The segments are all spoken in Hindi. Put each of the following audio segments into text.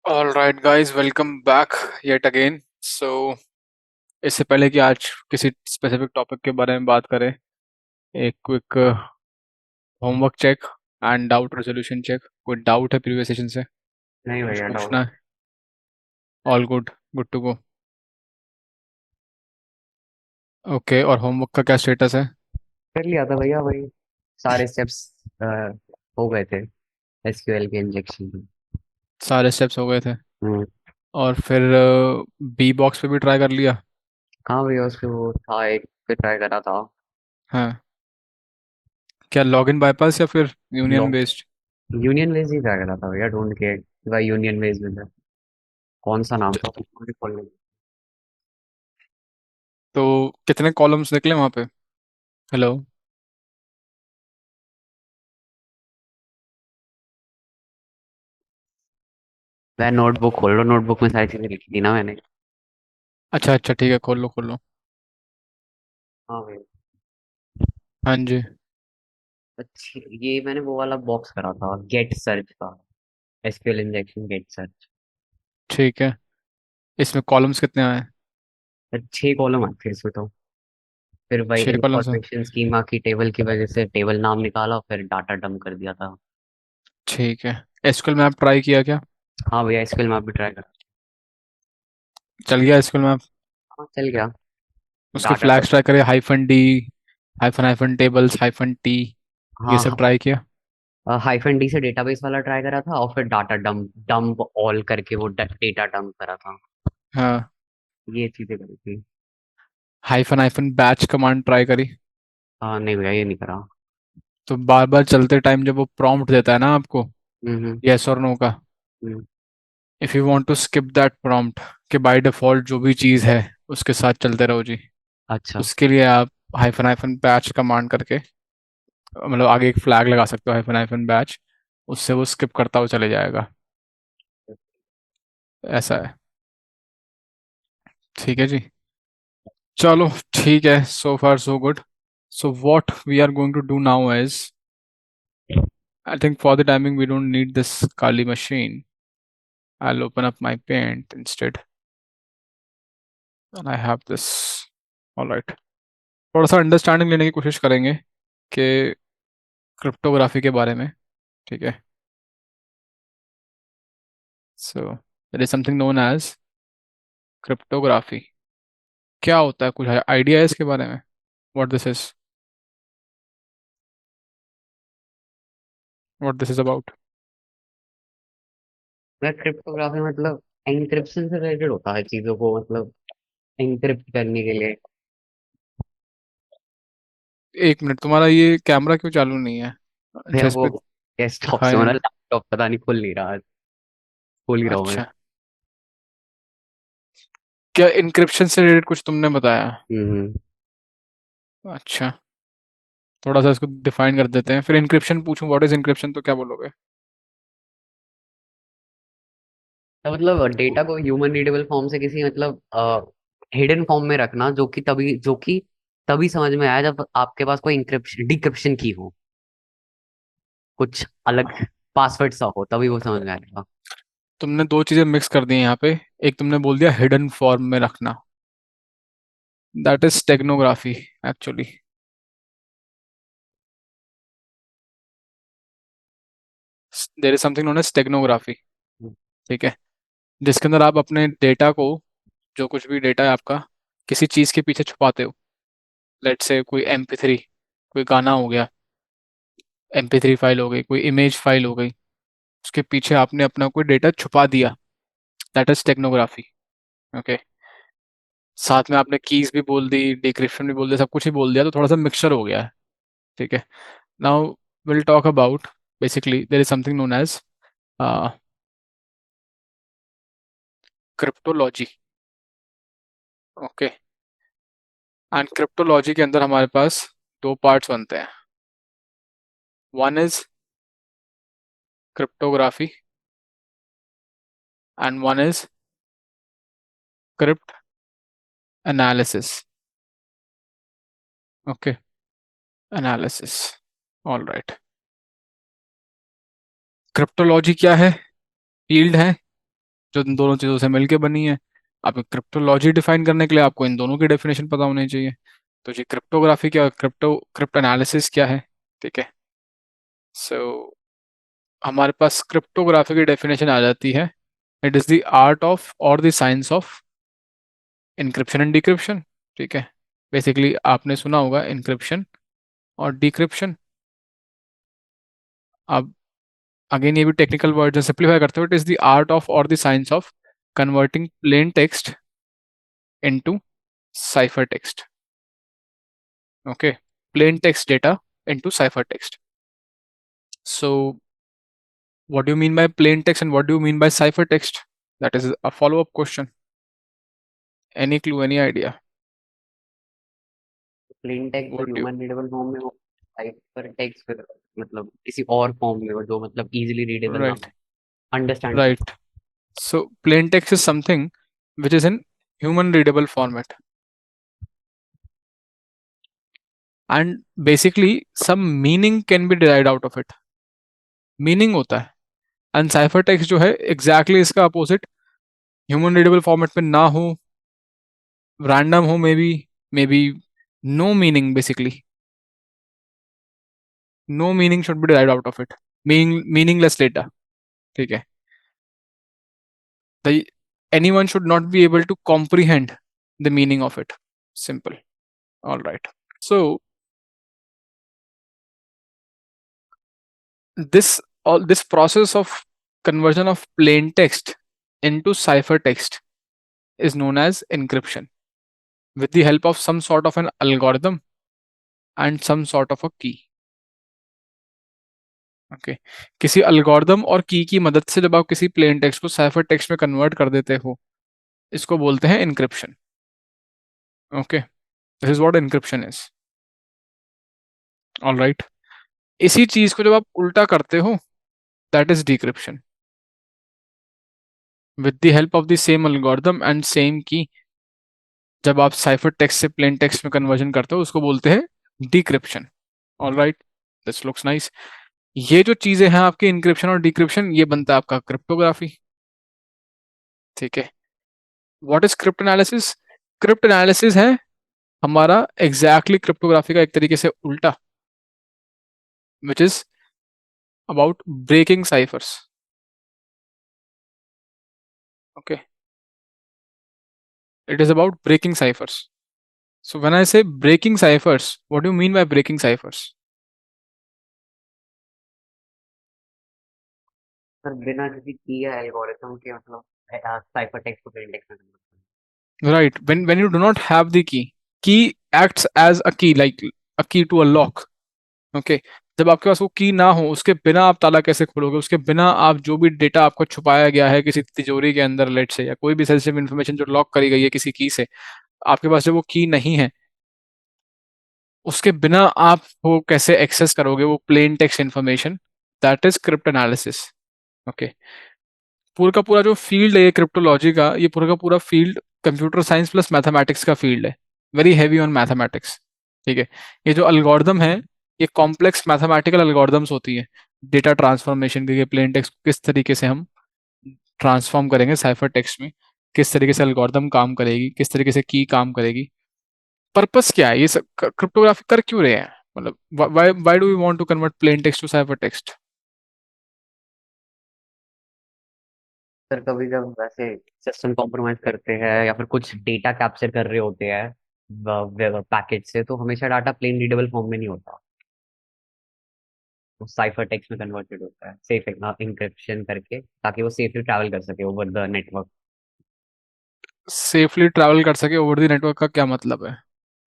All right guys, welcome back yet again. So इससे पहले कि आज किसी स्पेसिफिक टॉपिक के बारे में बात करें, एक quick homework check and doubt resolution check. कोई डाउट है प्रीवियस सेशन से? नहीं कुछ भैया पूछना डाउट। है? All good, good to go. Okay, और होमवर्क का क्या स्टेटस है? कर लिया था भैया वही सारे स्टेप्स हो गए थे एसक्यूएल के इंजेक्शन में। सारे स्टेप्स हो गए थे? हम्म। और फिर बी बॉक्स पे भी ट्राई कर लिया? हाँ भैया उसके वो था एक पे ट्राई करा था। हाँ। क्या लॉगिन बाईपास या फिर यूनियन लॉक बेस्ड? यूनियन वेज ही ट्राई करा था भैया, ढूंढ के भाई यूनियन वेज में था। कौन सा नाम था मुझे खोल नहीं। तो कितने कॉलम्स निकले वहाँ पे? हेलो? मैं नोटबुक खोल लो, नोटबुक में सारी चीजें लिखी थी ना मैंने। अच्छा अच्छा, ठीक है, खोल लो खोल लो। हाँ भैया। हाँ जी। अच्छी ये मैंने वो वाला बॉक्स करा था गेट सर्च का, एसक्यूएल इंजेक्शन गेट सर्च। ठीक है, इसमें कॉलम्स कितने आए? 6 कॉलम आते हैं इसमें तो। फिर वही 6 कॉलम्स हैं? इंफॉर्मेशन स्कीमा की टेबल की वजह से टेबल नाम निकाला, फिर डाटा डंप कर दिया था। ठीक है। एसक्यूएल मैप ट्राई किया क्या? हाँ भैया एसक्यूएल मैप भी ट्राई करा। चल गया एसक्यूएल मैप? हाँ चल गया। उसके डाटा डंप। फ्लैग्स ट्राई करे, hyphen D, hyphen hyphen tables, hyphen T, ये सब हाँ ट्राई किया? हाइफन डी से डेटाबेस वाला ट्राई करा था, और फिर डाटा डंप डंप ऑल करके वो डेटा डंप करा था। हाँ। ये चीजें करी थी। Hyphen hyphen batch command try करी? हाँ नहीं भैया ये नहीं करा। तो बार बार चलते टाइम जब वो प्रॉम्प्ट देता है ना आपको, हम्म। यस और नो का, hmm. If you want to skip that prompt, कि बाय डिफॉल्ट जो भी चीज़ है उसके साथ चलते रहो जी, अच्छा। उसके लिए आप हाइफन हाइफन बैच कमांड करके, मतलब आगे एक फ्लैग लगा सकते हो, हाइफन हाइफन बैच, उससे वो स्किप करता हुआ चले जाएगा। ऐसा है। ठीक है जी। चलो, ठीक है, so far so good. So what we are going to do now is, I think for the timing we don't need this Kali machine. I'll open up my paint instead and I have this. All right, थोड़ा सा अंडरस्टैंडिंग लेने की कोशिश करेंगे कि क्रिप्टोग्राफी के बारे में। ठीक है। सो there is something known as cryptography. क्या होता है, कुछ आइडिया है इसके बारे में? What this is, what this is about? मैं क्रिप्टोग्राफी मतलब एन्क्रिप्शन से रिलेटेड होता है चीजों को, मतलब एन्क्रिप्ट करने के लिए। एक मिनट, तुम्हारा ये कैमरा क्यों चालू नहीं है? अच्छा, भैया इस वो पे। डेस्कटॉप से दिखाएं। मेरा लैपटॉप पता नहीं खुल नहीं रहा। खोल ही रहा हूँ मैं। अच्छा, क्या इनक्रिप्शन से रिलेटेड कुछ तुमने बताया? हम्म। अच्छा, थोड़ा सा इसको डिफाइन कर देते हैं, फिर इनक्रिप्शन पूछूं व्हाट इज इनक्रिप्शन तो क्या बोलोगे? तो मतलब डेटा को ह्यूमन रीडेबल फॉर्म से किसी मतलब हिडन फॉर्म में रखना, जो कि तभी समझ में आया जब आपके पास कोई इंक्रिप्शन डिक्रिप्शन की हो, कुछ अलग पासवर्ड सा हो, तभी वो समझ में आएगा। तुमने दो चीजें मिक्स कर दी हैं यहाँ पे। एक तुमने बोल दिया हिडन फॉर्म में रखना, that is steganography actually. There is something known as steganography. ठीक है, जिसके अंदर आप अपने डेटा को, जो कुछ भी डेटा है आपका, किसी चीज के पीछे छुपाते हो। लेट्स से कोई MP3, कोई गाना हो गया, MP3 फाइल हो गई, कोई इमेज फाइल हो गई, उसके पीछे आपने अपना कोई डेटा छुपा दिया, दैट इज स्टेगनोग्राफी। ओके। साथ में आपने कीज भी बोल दी, डिक्रिप्शन भी बोल दिया, सब कुछ ही बोल दिया, तो थोड़ा सा मिक्सचर हो गया है। ठीक है। Now will talk about, basically there is something known as cryptology. Okay. And cryptology के अंदर हमारे पास दो पार्ट्स बनते हैं। One is cryptography and one is crypt analysis. Okay, analysis. All right. Cryptology क्या है? फील्ड है जो इन दोनों चीज़ों से मिलके बनी है। आप क्रिप्टोलॉजी डिफाइन करने के लिए आपको इन दोनों की डेफिनेशन पता होनी चाहिए। तो जी क्रिप्टोग्राफी क्या, क्रिप्ट एनालिसिस क्या है, ठीक है। सो हमारे पास क्रिप्टोग्राफी की डेफिनेशन आ जाती है, it is the art of or the science of encryption and decryption, ठीक है। बेसिकली आपने सुना होगा इंक्रिप्शन और डिक्रिप्शन। अब अगेन ये भी टेक्निकल वर्ड है, सिंप्लीफाई करते हो, it is the art of or the science of converting plain text into cipher text. Okay, plain text data into cipher text. So what do you mean by plain text and what do you mean by cipher text? That is a follow up question. Any clue, any idea? Plain text जो what do? Human readable form में हो, साइफर टेक्स्ट फिर मतलब किसी और फॉर्म में हो जो मतलब इजीली रीडेबल ना राइट, हो, अंडरस्टैंड कर right. So plain text is something which is in human readable format, and basically some meaning can be derived out of it, meaning होता है। एंड साइफर टेक्स्ट जो है एग्जैक्टली इसका अपोजिट, ह्यूमन रीडेबल फॉर्मेट में ना हो, रैंडम हो, may be no meaning, basically no meaning should be derived out of it, meaningless data, ठीक है। the anyone should not be able to comprehend the meaning of it, simple, all right। So this process of conversion of plain text into cipher text is known as encryption with the help of some sort of an algorithm and some sort of a key। Okay, किसी algorithm और की मदद से जब आप किसी प्लेन टेक्स्ट को साइफर टेक्स्ट में कन्वर्ट कर देते हो, इसको बोलते हैं encryption। Okay, this is what encryption is, all right. इसी चीज को जब आप उल्टा करते हो, that is decryption, with the help of the same algorithm and same की। जब आप साइफर टेक्स्ट से प्लेन टेक्स्ट में कन्वर्जन करते हो उसको बोलते हैं decryption, all right. This looks nice. ये जो चीजें हैं आपकी इंक्रिप्शन और डिक्रिप्शन, ये बनता है आपका क्रिप्टोग्राफी, ठीक है। What is crypt analysis? Crypt analysis है हमारा एग्जैक्टली क्रिप्टोग्राफी का एक तरीके से उल्टा, which is about breaking ciphers. Okay, it is about breaking ciphers. So when I say breaking ciphers, what do you mean by breaking ciphers? Sir बिना किसी की या एल्गोरिथम के मतलब साइफर टेक्स्ट को प्लेन टेक्स्ट में convert करना। Right. When you do not have the key acts as a key, like a key to a lock. Okay. जब आपके पास वो की ना हो, उसके बिना आप ताला कैसे खोलोगे? उसके बिना आप जो भी डेटा आपको छुपाया गया है किसी तिजोरी के अंदर, लेट से, या कोई भी सेंसिटिव इन्फॉर्मेशन जो लॉक करी गई है किसी की से, आपके पास जब वो की नहीं है, उसके बिना आप वो कैसे एक्सेस करोगे वो plain text information? That is crypt analysis. Okay, पूरा का पूरा जो फील्ड है क्रिप्टोलॉजी का, ये पूरा का पूरा field computer science plus mathematics का फील्ड है, वेरी हैवी ऑन मैथमेटिक्स, ठीक है। ये जो अल्गोरिदम है, ये कॉम्प्लेक्स मैथमेटिकल अल्गोरिदम्स होती है डेटा ट्रांसफॉर्मेशन के लिए। प्लेन टेक्स्ट को किस तरीके से हम ट्रांसफॉर्म करेंगे साइफर टेक्स्ट में, किस तरीके से अल्गोरिदम काम करेगी, किस तरीके से की काम करेगी, पर्पस क्या है, ये सब क्रिप्टोग्राफी कर क्यों रहे हैं, मतलब why why do we want to convert plain text to cipher text? Sir कभी जब वैसे सिस्टम कॉम्प्रोमाइज करते हैं या फिर कुछ डेटा कैप्चर कर रहे होते हैं पैकेज से, तो हमेशा डाटा प्लेन रीडेबल फॉर्म में नहीं होता, वो साइफर टेक्स्ट में कन्वर्टेड होता है सेफ इंक्रिप्शन करके, ताकि वो सेफली ट्रैवल कर सके over the network. Safely travel कर सके ओवर द नेटवर्क का क्या मतलब है?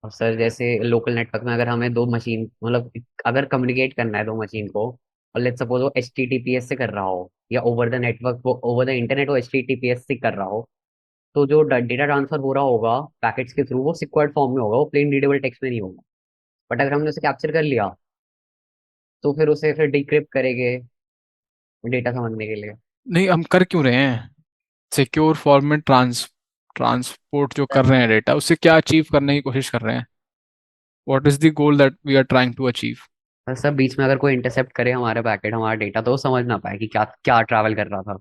और सर जैसे लोकल नेटवर्क में अगर हमें दो मशीन मतलब अगर कम्युनिकेट करना है दो मशीन को, और लेट्स सपोज वो HTTPS से कर रहा हो या ओवर द नेटवर्क वो ओवर द इंटरनेट वो HTTPS से कर रहा हो, तो जो डेटा ट्रांसफर हो रहा होगा पैकेट्स के थ्रू वो सिक्योर्ड फॉर्म में होगा, वो प्लेन रीडेबल टेक्स्ट में नहीं होगा। बट अगर हमने उसे कैप्चर कर लिया तो फिर उसे फिर डिक्रिप्ट करेंगे डेटा समझने के लिए। नहीं, हम कर क्यों रहे हैं? सिक्योर फॉर्म में ट्रांसपोर्ट जो कर सर रहे हैं डेटा, उससे क्या अचीव करने की कोशिश कर रहे हैं? What is the goal that we are trying to achieve? Sir बीच में अगर कोई इंटरसेप्ट करे हमारे पैकेट हमारा डेटा तो वो समझ ना पाए कि क्या क्या ट्रैवल कर रहा था।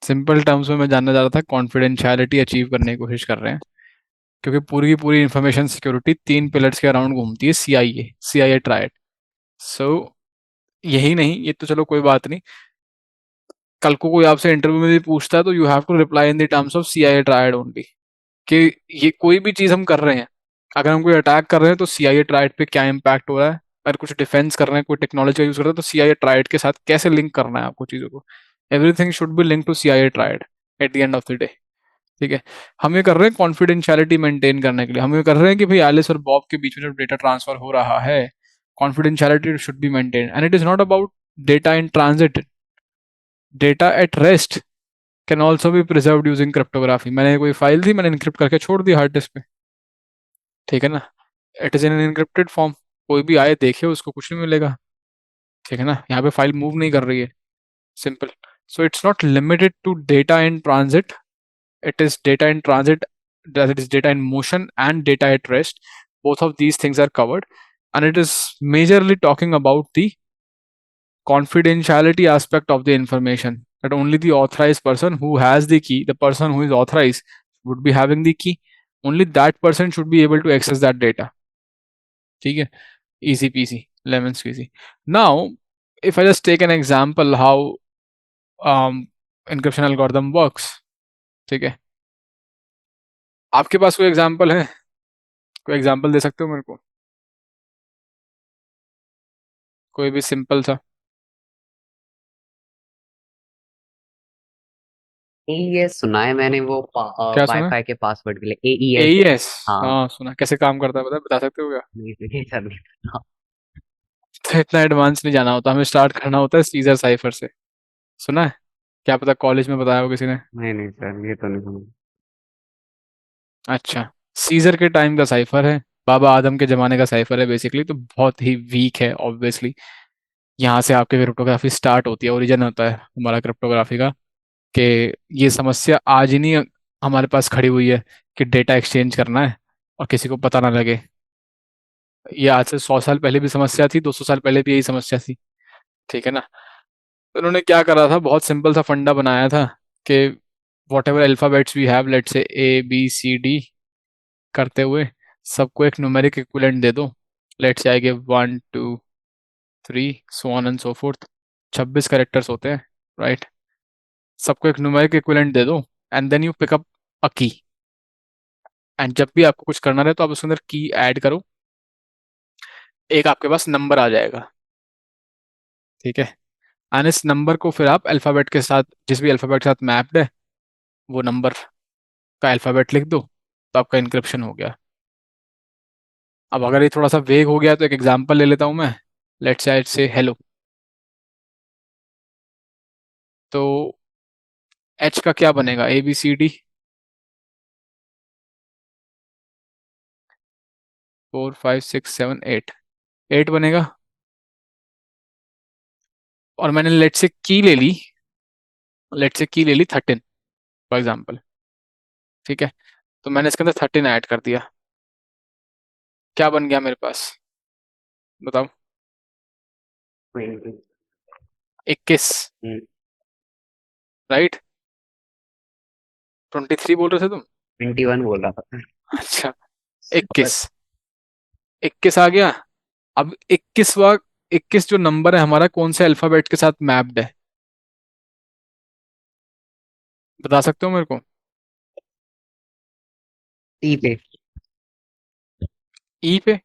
सिंपल टर्म्स में मैं जानना चाह रहा था, कॉन्फिडेंशियलिटी अचीव करने की कोशिश कर रहे हैं, क्योंकि पूरी की पूरी इंफॉर्मेशन सिक्योरिटी तीन पिलर्स के अराउंड घूमती है, सी आई ए ट्रायड। सो यही नहीं, ये तो चलो कोई बात नहीं, कल को कोई आपसे इंटरव्यू में भी पूछता है तो you have to reply in the terms of C I A triad only, कि ये कोई भी चीज हम कर रहे हैं, अगर हम कोई अटैक कर रहे हैं तो सी आई ए ट्रायड पे क्या इम्पैक्ट हो रहा है, अगर कुछ डिफेंस कर रहे हैं, कोई टेक्नोलॉजी का यूज कर रहे हैं, तो सी आई ए ट्रायड के साथ कैसे लिंक करना है आपको चीजों को। Everything should be link to C I A triad at the end of the day. ठीक है, हम ये कर रहे हैं कॉन्फिडेंशियलिटी मेंटेन करने के लिए, हम ये कर रहे हैं कि भाई एलिस और बॉब के बीच में जो डेटा ट्रांसफर हो रहा है, confidentiality should be maintain, and it is not about data in transit, data at rest can also be preserved using cryptography. मैंने कोई फाइल थी, मैंने इनक्रिप्ट करके छोड़ दी हार्ड डिस्क पे, ठीक है ना, it is in an encrypted form, कोई भी आए देखे उसको कुछ नहीं मिलेगा, ठीक है ना, यहाँ पे फाइल मूव नहीं कर रही है, simple. So it's not limited to data in transit, it is data in transit, that it is data in motion and data at rest, both of these things are covered, and it is majorly talking about the confidentiality aspect of the information, that only the authorized person who has the key, the person who is authorized would be having the key, only that person should be able to access that data, ठीक है, easy peasy lemon squeezy. Now if I just take an example how encryption algorithm works, ठीक है, आपके पास कोई एग्जांपल है, कोई एग्जांपल दे सकते हो मेरे को, कोई भी सिंपल सा। एईएस सुना है मैंने, वो क्या सुना? वाईफाई के पासवर्ड के लिए एईएस। एईएस, हाँ। हाँ सुना, कैसे काम करता है बता सकते हो क्या? नहीं नहीं सर, नहीं। हाँ, तो इतना एडवांस नहीं जाना होता, हमें स्टार्ट करना होता है सीजर साइफर से। सुना है? क्या पता कॉलेज में बताया हो किसी ने। नहीं नहीं सर, ये तो नहीं सुना। अच्छा, सीजर के टाइम का साइफर है, बाबा आदम के जमाने का साइफर है बेसिकली, तो बहुत ही वीक है ऑब्वियसली। यहाँ से आपकी क्रिप्टोग्राफी स्टार्ट होती है, ओरिजिन होता है हमारा क्रिप्टोग्राफी का, कि ये समस्या आज ही नहीं हमारे पास खड़ी हुई है कि डेटा एक्सचेंज करना है और किसी को पता ना लगे। ये आज से 100 साल पहले भी समस्या थी, 200 साल पहले भी यही समस्या थी, ठीक है ना। तो उन्होंने क्या करा था, बहुत सिंपल सा फंडा बनाया था कि whatever alphabets we have, let say A B C D करते हुए सबको एक न्यूमेरिक इक्विवेलेंट दे दो, लेट से आएंगे 1 2 3 so on and so forth, 26 characters होते हैं, राइट। सबको एक न्यूमेरिक इक्विवेलेंट दे दो, and then you pick up a key, एंड जब भी आपको कुछ करना रहे तो आप उसके अंदर की ऐड करो, एक आपके पास नंबर आ जाएगा, ठीक है। एंड इस नंबर को फिर आप अल्फ़ाबेट के साथ, जिस भी अल्फ़ाबेट के साथ मैप्ड है, वो नंबर का अल्फ़ाबेट लिख दो, तो आपका इंक्रिप्शन हो गया। अब अगर ये थोड़ा सा वेग हो गया तो एक एग्जांपल ले लेता हूँ मैं, लेट्स से हेलो, तो एच का क्या बनेगा, A B C D, 4 5 6 7 8, 8 बनेगा। और मैंने लेट से की ले ली 13 फॉर एग्जाम्पल, ठीक है, तो मैंने इसके अंदर 13 ऐड कर दिया, क्या बन गया मेरे पास, बताओ? 20। 21, राइट। 23 बोल रहे थे तुम? 21 बोला था। अच्छा, 21, 21 आ गया। अब 21वां, 21 जो नंबर है हमारा कौन से अल्फाबेट के साथ मैप्ड है, बता सकते हो मेरे को? टी पे। ई पे?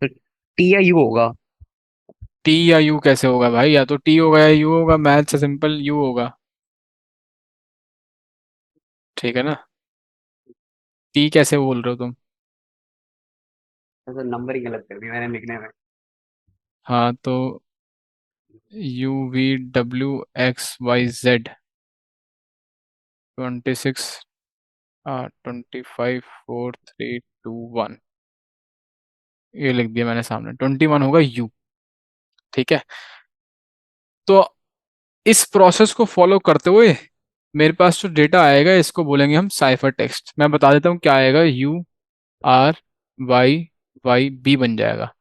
तो टी या यू होगा। टी या यू कैसे होगा भाई, या तो टी होगा या यू होगा, मैथ से सिंपल यू होगा, ठीक है ना। टी कैसे बोल रहे हो तुम? तो नंबर ही गलत कर दिया मैंने लिखने में। हाँ तो UVWXYZ, 26, 25 4 3 2 1, ये लिख दिया मैंने सामने, 21 होगा यू, ठीक है। तो इस प्रोसेस को फॉलो करते हुए मेरे पास जो डेटा आएगा इसको बोलेंगे हम साइफर टेक्स्ट। मैं बता देता हूँ क्या आएगा, URYYB बन जाएगा,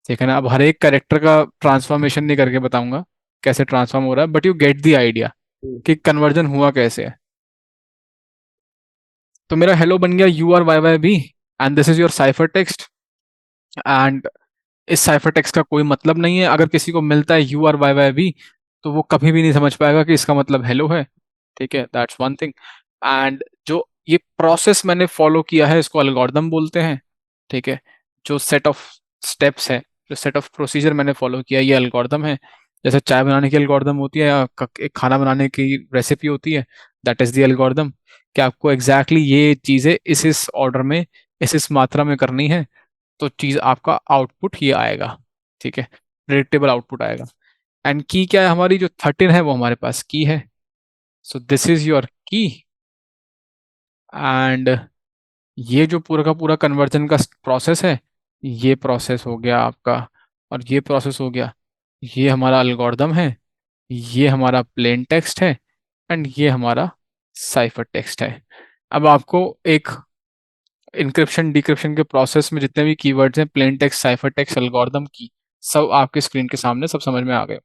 ठीक है ना। अब हर एक कैरेक्टर का ट्रांसफॉर्मेशन नहीं करके बताऊंगा, कैसे ट्रांसफॉर्म हो रहा है, but you get the idea hmm, कि कन्वर्जन हुआ कैसे है। तो मेरा हेलो बन गया U R Y Y B, and this is your cipher text. एंड इस साइफर टेक्स्ट का कोई मतलब नहीं है, अगर किसी को मिलता है U R Y Y B तो वो कभी भी नहीं समझ पाएगा कि इसका मतलब हेलो है। ठीक है, दैट्स वन थिंग। एंड जो ये प्रोसेस मैंने फॉलो किया है इसको एल्गोरिदम बोलते हैं। ठीक है, जो सेट ऑफ स्टेप्स है, जो सेट ऑफ प्रोसीजर मैंने फॉलो किया, ये एल्गोरिदम है। जैसे चाय बनाने की एल्गोरिदम होती है या एक खाना बनाने की रेसिपी होती है, दैट इज द एल्गोरिदम। कि आपको एग्जैक्टली ये चीज़ें इस ऑर्डर में, इस मात्रा में करनी है, तो चीज़ आपका आउटपुट ये आएगा। ठीक है, प्रेडिक्टेबल आउटपुट आएगा। एंड की क्या है हमारी, जो 13 है वो हमारे पास की है। सो दिस इज योर की। एंड ये जो पूरा का पूरा कन्वर्जन का प्रोसेस है, ये प्रोसेस हो गया आपका, और ये प्रोसेस हो गया। ये हमारा एल्गोरिदम है, ये हमारा प्लेन टेक्स्ट है, एंड ये हमारा साइफर टेक्स्ट है। अब आपको एक इंक्रिप्शन डिक्रिप्शन के प्रोसेस में जितने भी कीवर्ड्स हैं, plain text, cipher text, algorithm की, सब आपके स्क्रीन के सामने सब समझ में आ गए।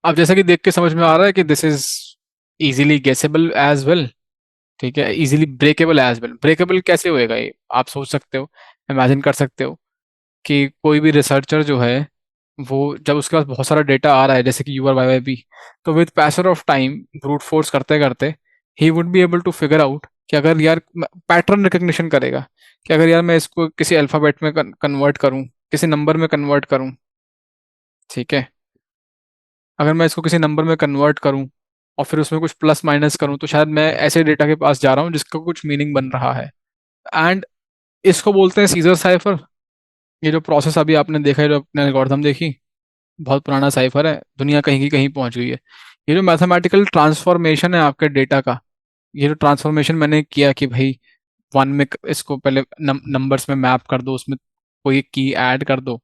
अब जैसा कि देख के समझ में आ रहा है कि this is easily guessable as well. ठीक है, easily breakable as well. Breakable कैसे होएगा ये आप सोच सकते हो, इमेजिन कर सकते हो कि कोई भी रिसर्चर जो है, वो जब उसके पास बहुत सारा डेटा आ रहा है जैसे कि यूआर वाई वाई बी, तो with passage of time brute force करते करते ही would be able to figure out कि अगर यार पैटर्न रिकग्निशन करेगा कि अगर यार मैं इसको किसी अल्फाबेट में कन्वर्ट करूं, किसी नंबर में कन्वर्ट करूं। ठीक है, अगर मैं इसको किसी नंबर में कन्वर्ट करूं और फिर उसमें कुछ प्लस माइनस करूं, तो शायद मैं ऐसे डेटा के पास जा रहा हूं जिसका कुछ मीनिंग बन रहा है। एंड इसको बोलते हैं सीजर साइफर। ये जो प्रोसेस अभी आपने देखा है, जो अपने एल्गोरिथम देखी, बहुत पुराना साइफर है, दुनिया कहीं की कहीं पहुंच गई है। ये जो मैथमेटिकल ट्रांसफॉर्मेशन है आपके डेटा का, ये जो ट्रांसफॉर्मेशन मैंने किया कि भाई वन में इसको पहले नंबर्स में मैप कर दो, उसमें कोई की ऐड कर दो,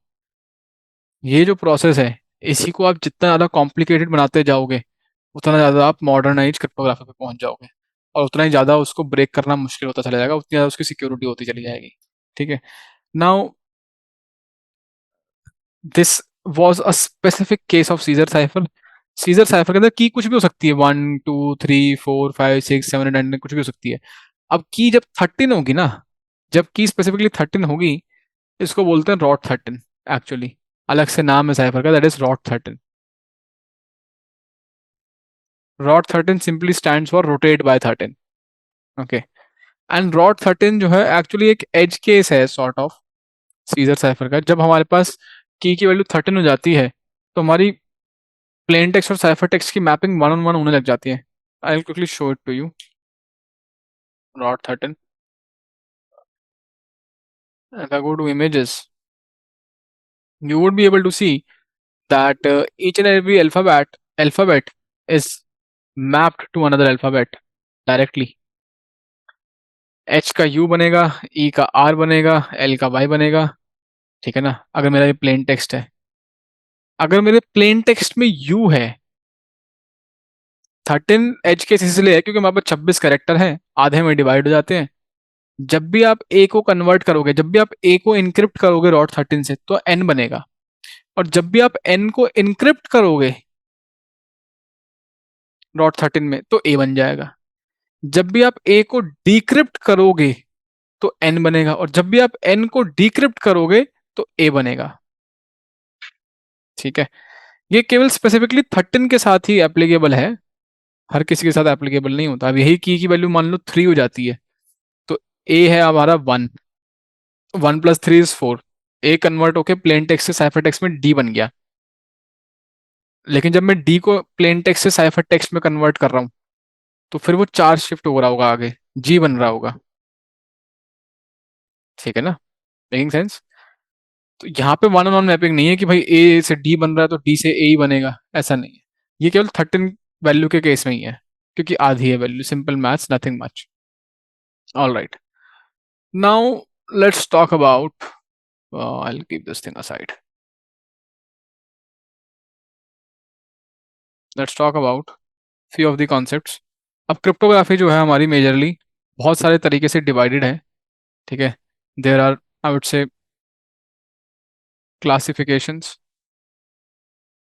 ये जो प्रोसेस है, इसी को आप जितना ज़्यादा कॉम्प्लिकेटेड बनाते जाओगे, उतना ज़्यादा आप मॉडर्नाइज क्रिप्टोग्राफी पे पहुंच जाओगे, और उतना ही ज़्यादा उसको ब्रेक करना मुश्किल होता चला जाएगा, उतनी ज़्यादा उसकी सिक्योरिटी होती चली जाएगी। ठीक है, now this was a specific case of Caesar cipher. Scissor cipher के अंदर की कुछ भी हो सकती है, 1 2 3 4 5 6 7 8 9 कुछ भी हो सकती है। अब की जब 13 होगी ना, जब की स्पेसिफिकली 13 होगी, इसको बोलते हैं रॉट 13। एक्चुअली अलग से नाम है साइफर का, that is rot 13। Rot 13 simply stands for rotate by 13। Okay, and rot 13 जो है एक्चुअली एक एज केस है सॉर्ट ऑफ सीजर साइफर का। जब हमारे पास की वैल्यू 13 हो जाती है, तो हमारी प्लेन टेक्स्ट और साइफर टेक्स्ट की मैपिंग वन ऑन वन होने लग जाती है। I will quickly show it to you. ROT 13, if I go to images, you would be able to see that each and every alphabet is mapped to another alphabet directly। H का यू बनेगा, ई का आर बनेगा, एल का वाई बनेगा। ठीक है ना, अगर मेरा ये प्लेन टेक्स्ट है, अगर मेरे प्लेन टेक्स्ट में यू है, 13 एच केस इसलिए है क्योंकि हमारे पास 26 कैरेक्टर हैं, आधे में डिवाइड हो जाते हैं। जब भी आप ए को कन्वर्ट करोगे, जब भी आप ए को इनक्रिप्ट करोगे रॉट 13 से, तो एन बनेगा। और जब भी आप एन को इनक्रिप्ट करोगे रॉट 13 में, तो ए बन जाएगा। जब भी आप ए को डिक्रिप्ट करोगे तो एन बनेगा, और जब भी आप एन को डिक्रिप्ट करोगे तो ए बनेगा। ठीक है, ये केवल स्पेसिफिकली 13 के साथ ही एप्लीकेबल है, हर किसी के साथ एप्लीकेबल नहीं होता। अब यही की वैल्यू मान लो 3 हो जाती है, तो ए है हमारा 1, 1 + 3 = 4। ए कन्वर्ट होके प्लेन टेक्स्ट से साइफर टेक्स्ट में डी बन गया। लेकिन जब मैं डी को प्लेन टेक्स्ट से साइफर टेक्स्ट में कन्वर्ट कर रहा हूँ, तो फिर वो 4 शिफ्ट हो रहा होगा, आगे जी बन रहा होगा। ठीक है ना, मेकिंग सेंस। तो यहाँ पे वन ऑन वन मैपिंग नहीं है कि भाई ए से डी बन रहा है तो डी से ए ही बनेगा, ऐसा नहीं है। ये केवल 13 वैल्यू के केस में ही है, क्योंकि आधी है value, simple maths, nothing much. All right, now let's talk about, I will keep this thing aside, let's talk about few of the concepts. अब क्रिप्टोग्राफी जो है हमारी मेजरली बहुत सारे तरीके से डिवाइडेड है। ठीक है, there are, I would say, classifications.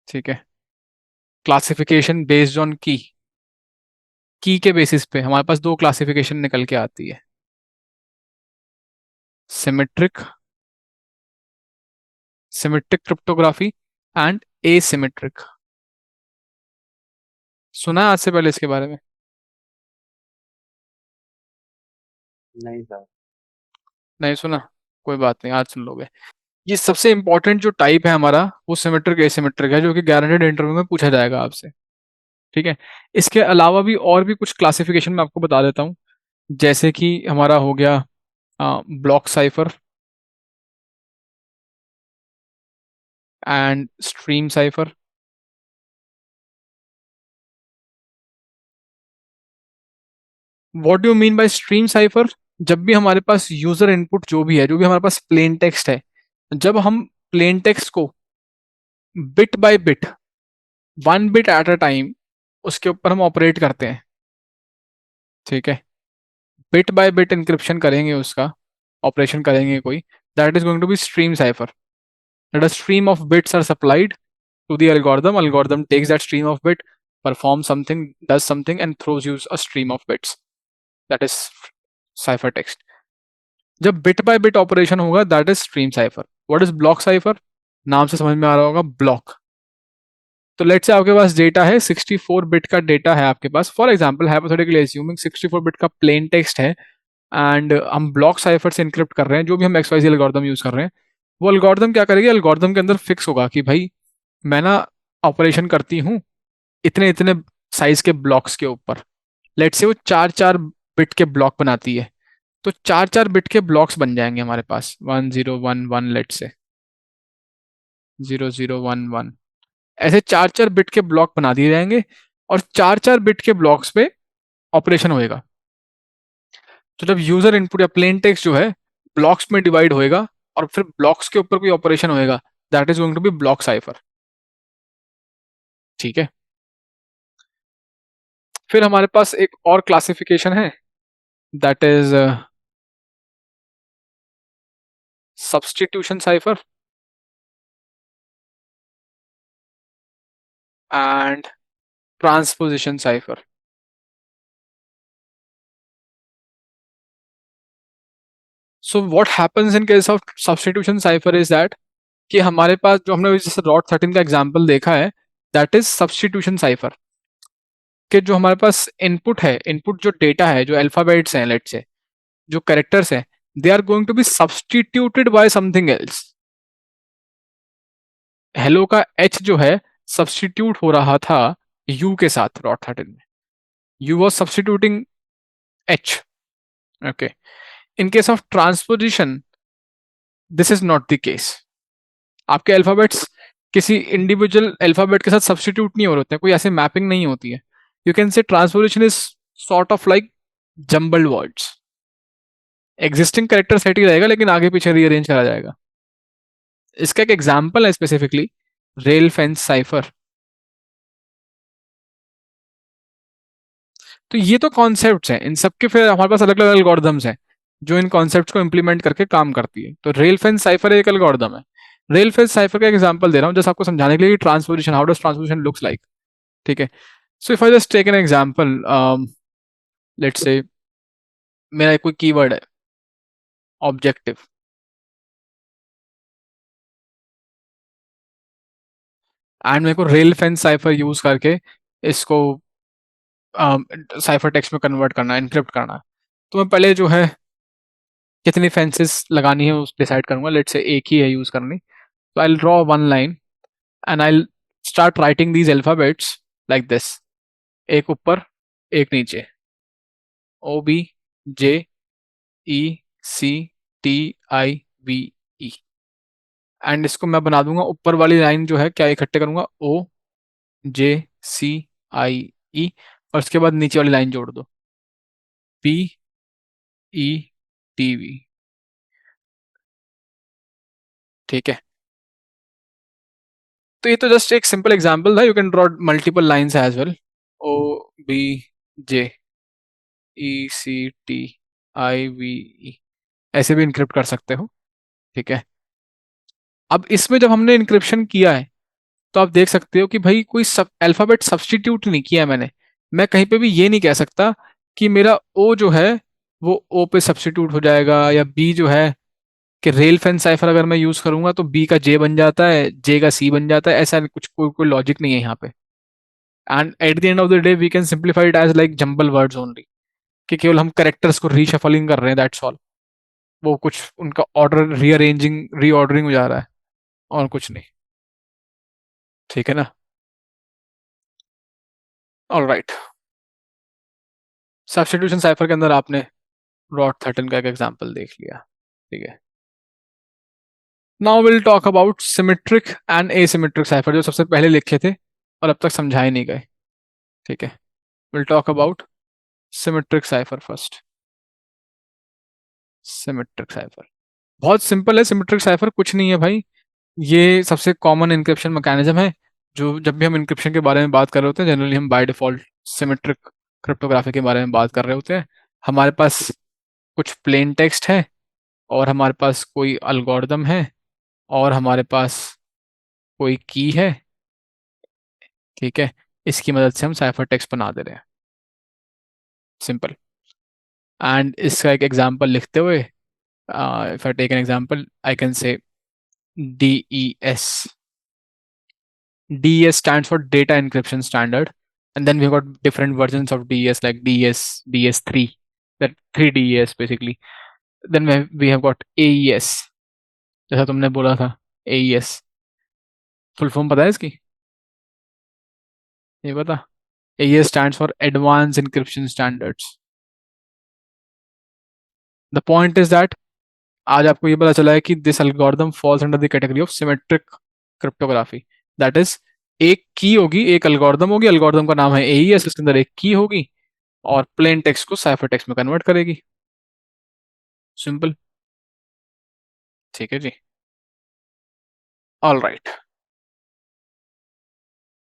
ठीक है। क्लासिफिकेशन बेस्ड ऑन की के बेसिस पे हमारे पास दो क्लासिफिकेशन निकल के आती है, symmetric symmetric cryptography and asymmetric. सुना है आज से पहले इसके बारे में? नहीं सर। नहीं सुना? कोई बात नहीं, आज सुन लोगे। ये सबसे इंपॉर्टेंट जो टाइप है हमारा, वो सिमेट्रिक एसिमेट्रिक है, जो कि गारंटेड इंटरव्यू में पूछा जाएगा आपसे। ठीक है। इसके अलावा भी और भी कुछ क्लासिफिकेशन मैं आपको बता देता हूँ। जैसे कि हमारा हो गया block cipher and stream cipher. What do you mean bye stream cipher? जब भी हमारे पास यूजर इनपुट जो भी है, जो भी हमारे पास प्लेन टेक्स्ट है, जब हम प्लेन टेक्स्ट को bit by bit, one bit at a time, उसके ऊपर हम ऑपरेट करते हैं। ठीक है। बिट बाय बिट इंक्रिप्शन करेंगे, उसका ऑपरेशन करेंगे कोई, that is going to be stream cipher. That a stream of bits are supplied to the algorithm. Algorithm takes that stream of bit, performs something, does something, and throws you a stream of bits. That is ciphertext. जब बिट बाय बिट ऑपरेशन होगा, that is stream cipher. What is block cipher? नाम से समझ में आ रहा होगा, ब्लॉक। तो लेट्स से आपके पास डेटा है, 64 बिट का डेटा है आपके पास, for example hypothetically assuming 64 bit का प्लेन टेक्स्ट है, एंड हम ब्लॉक साइफर से इनक्रिप्ट कर रहे हैं, जो भी हम X Y Z algorithm use कर रहे हैं। वो एल्गोरिथम क्या करेगी? एल्गोरिथम के अंदर फिक्स होगा कि भाई मैं ना ऑपरेशन करती हूँ इतने इतने साइज के ब्लॉक्स के ऊपर। लेट से वो चार चार बिट के ब्लॉक बनाती है, तो चार चार बिट के ब्लॉक्स बन जाएंगे हमारे पास, 1011, लेट से 0011, ऐसे चार चार बिट के ब्लॉक बना दिए जाएंगे, और चार चार बिट के ब्लॉक्स पे ऑपरेशन होएगा। तो जब यूजर इनपुट या प्लेन टेक्स्ट जो है ब्लॉक्स में डिवाइड होएगा, और फिर ब्लॉक्स के ऊपर कोई ऑपरेशन होएगा, that is going to be block cipher. ठीक है। फिर हमारे पास एक और क्लासिफिकेशन है, that is substitution cipher and transposition cipher. So what happens in case of substitution cipher is that, कि हमारे पास जो हमने जैसे रॉट 13 का एग्जांपल देखा है, दैट इज सब्स्टिट्यूशन साइफर। कि जो हमारे पास इनपुट है, इनपुट जो डेटा है, जो अल्फाबेट्स हैं, लेट से जो कैरेक्टर्स हैं, they are going to be substituted by something else. Hello का एच जो है सब्स्टिट्यूट हो रहा था यू के साथ रॉट 13 में, you was substituting H. Okay. In case of transposition, this is not the case. आपके अल्फाबेट्स किसी इंडिविजुअल अल्फाबेट के साथ सब्स्टिट्यूट नहीं हो रहे हैं, कोई ऐसे मैपिंग नहीं होती है। You can say transposition is sort of like jumbled words. Existing character set ही रहेगा, लेकिन आगे पीछे रीअरेंज करा जाएगा। इसका एक एग्जाम्पल है स्पेसिफिकली रेल फेंस साइफर। तो ये तो कॉन्सेप्ट्स हैं, इन सबके फिर हमारे पास अलग अलग एल्गोरिदम्स हैं जो इन कॉन्सेप्ट्स को इंप्लीमेंट करके काम करती है। तो रेल फेंस साइफर एक एल्गोरिदम है। रेल फेंस साइफर का एग्जांपल दे रहा हूँ जस्ट आपको समझाने के लिए, transposition, how does transposition looks like. ठीक है। So if I just take an example, let's say मेरा एक कोई कीवर्ड है ऑब्जेक्टिव, एंड मेरे को रेल फेंस साइफर यूज करके इसको साइफर टेक्स्ट में कन्वर्ट करना है, इनक्रिप्ट करना है। तो मैं पहले जो है कितनी फेंसेस लगानी है उस डिसाइड करूंगा, लेट से एक ही है यूज करनी। तो I draw one line and I start writing these alphabets like this, एक ऊपर एक नीचे, O B J E C T I V E. एंड इसको मैं बना दूंगा, ऊपर वाली लाइन जो है क्या इकट्ठे करूंगा, ओ जे सी आई ई, और उसके बाद नीचे वाली लाइन जोड़ दो, पी ई टी वी। ठीक है। तो ये तो जस्ट एक सिंपल एग्जांपल था, you can draw multiple lines as well, O B J E C T I V E, ऐसे भी इनक्रिप्ट कर सकते हो। ठीक है। अब इसमें जब हमने इनक्रिप्शन किया है, तो आप देख सकते हो कि भाई कोई सब अल्फाबेट सब्स्टिट्यूट नहीं किया मैंने। मैं कहीं पे भी ये नहीं कह सकता कि मेरा ओ जो है वो ओ पे सब्स्टिट्यूट हो जाएगा, या बी जो है कि रेल फैन साइफर अगर मैं यूज करूंगा तो बी का जे बन जाता है, जे का सी बन जाता है। ऐसा कुछ कोई लॉजिक नहीं है यहाँ पे। And at the end of the day we can simplify it as like jumble words only, कि केवल हम करेक्टर्स को रीशफलिंग कर रहे हैं, दैट्स ऑल। वो कुछ उनका ऑर्डर रीअरेंजिंग रीऑर्डरिंग हो जा रहा है, और कुछ नहीं। ठीक है ना? All right. सब्स्टिट्यूशन साइफर के अंदर आपने रॉट 13 का एक एग्जांपल देख लिया। ठीक है, now will talk about symmetric and asymmetric cipher, जो सबसे पहले लिखे थे और अब तक समझाए नहीं गए। ठीक है, will talk about symmetric cipher first. Symmetric cipher बहुत सिंपल है। सिमेट्रिक साइफर कुछ नहीं है भाई, ये सबसे कॉमन इंक्रिप्शन मैकेनिज्म है। जो जब भी हम इंक्रिप्शन के बारे में बात कर रहे होते हैं, जनरली हम बाय डिफॉल्ट सिमेट्रिक क्रिप्टोग्राफी के बारे में बात कर रहे होते हैं। हमारे पास कुछ प्लेन टेक्स्ट है, और हमारे पास कोई अल्गोरिदम है, और हमारे पास कोई की है। ठीक है, इसकी मदद से हम साइफर टेक्स्ट बना दे रहे हैं, सिंपल। एंड इसका एक एग्जांपल लिखते हुए, if I take an example I can say DES. DES stands for Data Encryption Standard, and then we've got different versions of DES like DS, DS3, that 3 DES basically. Then we have got AES, जैसा तुमने बोला था, AES फुल फॉर्म पता है इसकी? ये पता? AES stands for Advanced Encryption Standards. The point is that आज आपको ये पता चला है कि this algorithm falls under the category of symmetric cryptography. That is, एक की होगी, एक एल्गोरिदम होगी, एल्गोरिदम का नाम है एईएस, इसके अंदर एक की होगी, और प्लेन टेक्स्ट को साइफर टेक्स्ट में कन्वर्ट करेगी। सिंपल। ठीक है जी। ऑल राइट,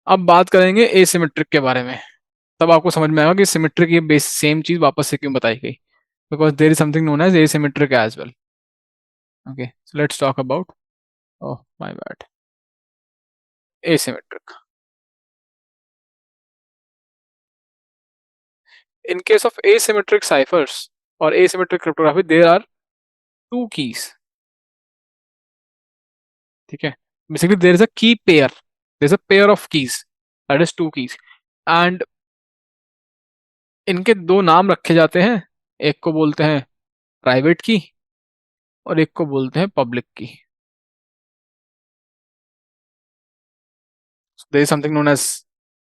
अब बात करेंगे एसिमेट्रिक के बारे में। तब आपको समझ में आएगा कि सिमेट्रिक ये बेस सेम चीज वापस से क्यों बताई गई, because there is something known as asymmetric as well. Okay, so let's talk about, oh my bad, asymmetric. In case of asymmetric ciphers or asymmetric cryptography, there are two keys. ठीक है, basically there is a key pair, there is a pair of keys, that is two keys, and इनके दो नाम रखे जाते हैं। एक को बोलते हैं प्राइवेट की, और एक को बोलते हैं public key. There is something known as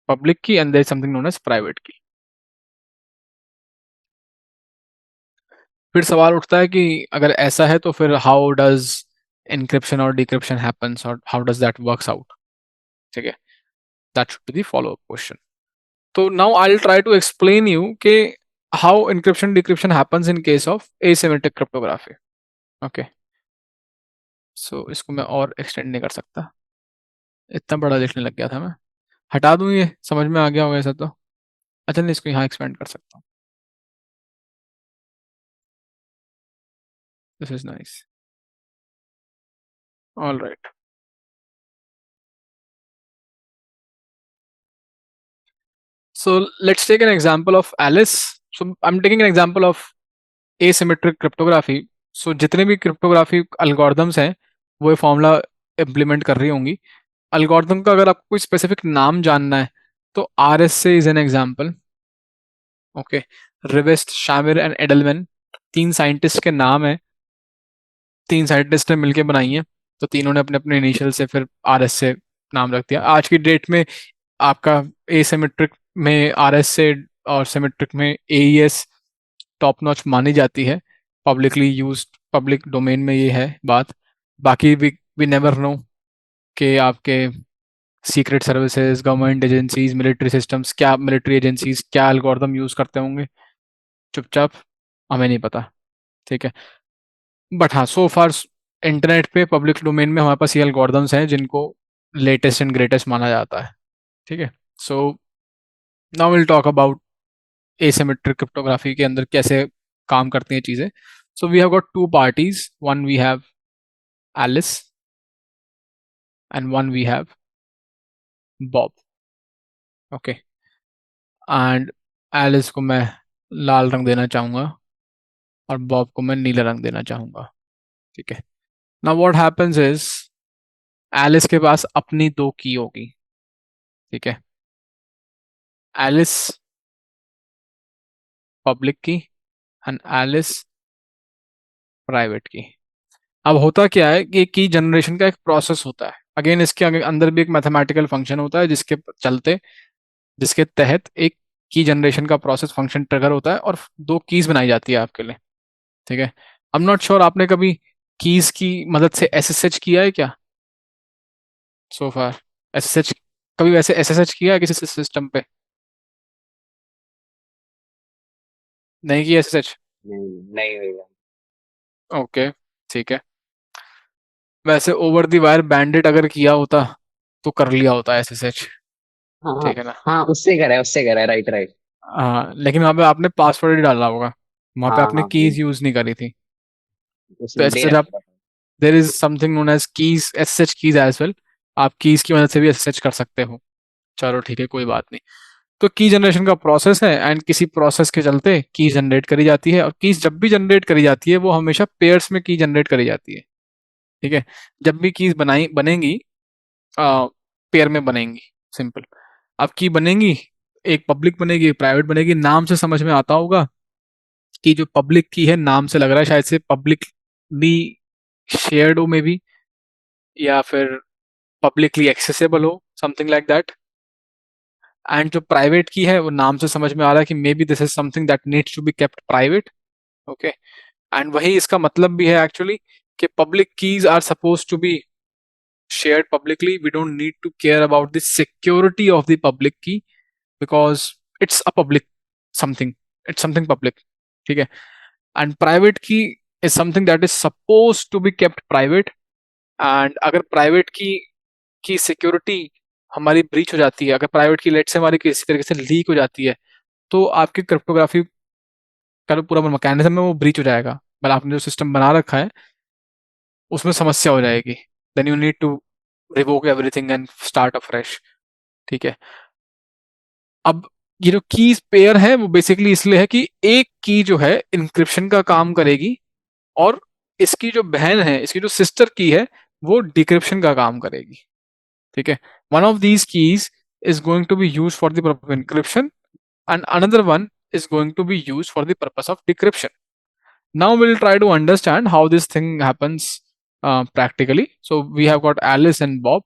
public key and there is something known as private key. फिर सवाल उठता है कि अगर ऐसा है तो फिर हाउ डज encryption और decryption happens, और how does that works out? ठीक है, that should be the follow up question. So now I'll try to explain you कि how encryption decryption happens in case of asymmetric cryptography. Okay, so इसको मैं और extend नहीं कर सकता, इतना बड़ा लिखने लग गया था मैं। हटा दूं, ये समझ में आ गया होगा ऐसा तो। अच्छा नहीं, इसको यहाँ एक्सपेंड कर सकता हूँ। This is nice. All right, so let's take an example of Alice. So I'm taking an example of asymmetric cryptography. So जितने भी क्रिप्टोग्राफी algorithms हैं वो ये फॉर्मूला इम्प्लीमेंट कर रही होंगी। algorithm का अगर आपको कोई स्पेसिफिक नाम जानना है तो RSA is an example. Okay, Rivest, Shamir and Adleman, तीन साइंटिस्ट के नाम है, तीन साइंटिस्ट ने मिलकर बनाई है, तो तीनों ने अपने अपने इनिशियल से फिर RSA नाम रख दिया। आज की डेट में आपका एसिमेट्रिक में RSA और सिमेट्रिक में AES टॉप नॉच मानी जाती है। पब्लिकली यूज, पब्लिक डोमेन में ये है बात। बाकी वी नेवर नो कि आपके secret services, government agencies, military systems, क्या मिलिट्री एजेंसीज क्या एल्गोरिदम यूज करते होंगे, चुपचाप हमें नहीं पता। ठीक है, बट हाँ, सो फार इंटरनेट पे पब्लिक डोमेन में हमारे पास ये एल्गोरिदम्स हैं जिनको लेटेस्ट एंड ग्रेटेस्ट माना जाता है। ठीक है, so now will talk about asymmetric cryptography के अंदर कैसे काम करती हैं चीज़ें। So we have got two parties, one we have Alice and one we have Bob. Okay, and Alice को मैं लाल रंग देना चाहूंगा और बॉब को मैं नीला रंग देना चाहूंगा। ठीक है। Now what happens is, Alice के पास अपनी दो की होगी। ठीक है। Alice public key and Alice private key. अब होता क्या है कि की जनरेशन का एक प्रोसेस होता है, अगेन इसके अंदर भी एक मैथमेटिकल फंक्शन होता है जिसके चलते, जिसके तहत एक की जनरेशन का प्रोसेस फंक्शन ट्रिगर होता है और दो कीज बनाई जाती है आपके लिए। ठीक है। आई एम नॉट श्योर आपने कभी कीज की मदद से एसएसएच किया है क्या सो फार? एसएसएच, कभी वैसे एसएसएच किया है किसी सिस्टम पे? नहीं किया एसएसएच? नहीं नहीं भैया। ओके, ठीक है। वैसे ओवर द वायर बैंडेड अगर किया होता तो कर लिया होता एसएसएच। हाँ हाँ। ठीक है ना? हाँ उससे करा है राइट राइट। हाँ, लेकिन वहाँ पे आपने पासवर्ड ही डाला होगा, वहाँ पे हाँ आपने हाँ भाई, कीज यूज नहीं करी थी। तो उसने दे एसएसएच आप, रखा था। There is something known as keys, SSH keys as well. आप कीज की मदद से भी एसएसएच कर सकते हो। चलो ठीक है, कोई बात नहीं। तो की जनरेशन का प्रोसेस है एंड किसी प्रोसेस के चलते की जनरेट करी जाती है, और कीज जब भी जनरेट करी जाती है वो हमेशा पेयर्स में की जनरेट करी जाती है। ठीक है। जब भी कीज बनाई बनेंगी, पेयर में बनेंगी, सिंपल। अब की बनेंगी, एक पब्लिक बनेगी, प्राइवेट बनेगी। नाम से समझ में आता होगा कि जो पब्लिक की है, नाम से लग रहा है शायद से पब्लिकली शेयर्ड हो मे बी, या फिर पब्लिकली एक्सेसिबल हो, समथिंग लाइक दैट। एंड जो प्राइवेट की है वो नाम से समझ में आ रहा है कि may be this is something that needs to be kept private. Okay. And वही इसका मतलब भी है एक्चुअली, कि public keys are supposed to be shared publicly. We don't need to care about the security of the public key because it's a public something. It's something public. ठीक है। And private key is something that is supposed to be kept private. And अगर private की सिक्योरिटी हमारी ब्रीच हो जाती है, अगर प्राइवेट की लेट से हमारी किसी तरीके से लीक हो जाती है, तो आपकी क्रिप्टोग्राफी का जो पूरा मैकेनिज्म है वो ब्रीच हो जाएगा। मतलब आपने जो सिस्टम बना रखा है उसमें समस्या हो जाएगी। Then you need to revoke everything and start afresh. ठीक है। अब ये जो की पेयर है वो बेसिकली इसलिए है कि एक की जो है इंक्रिप्शन का काम करेगी, और इसकी जो बहन है, इसकी जो सिस्टर की है, वो डिक्रिप्शन का काम करेगी। ठीक है। One of these keys is going to be use for the purpose of encryption and another one is going to be used for the purpose of decryption. Now we'll try to understand how this thing happens practically. So we have got Alice and Bob,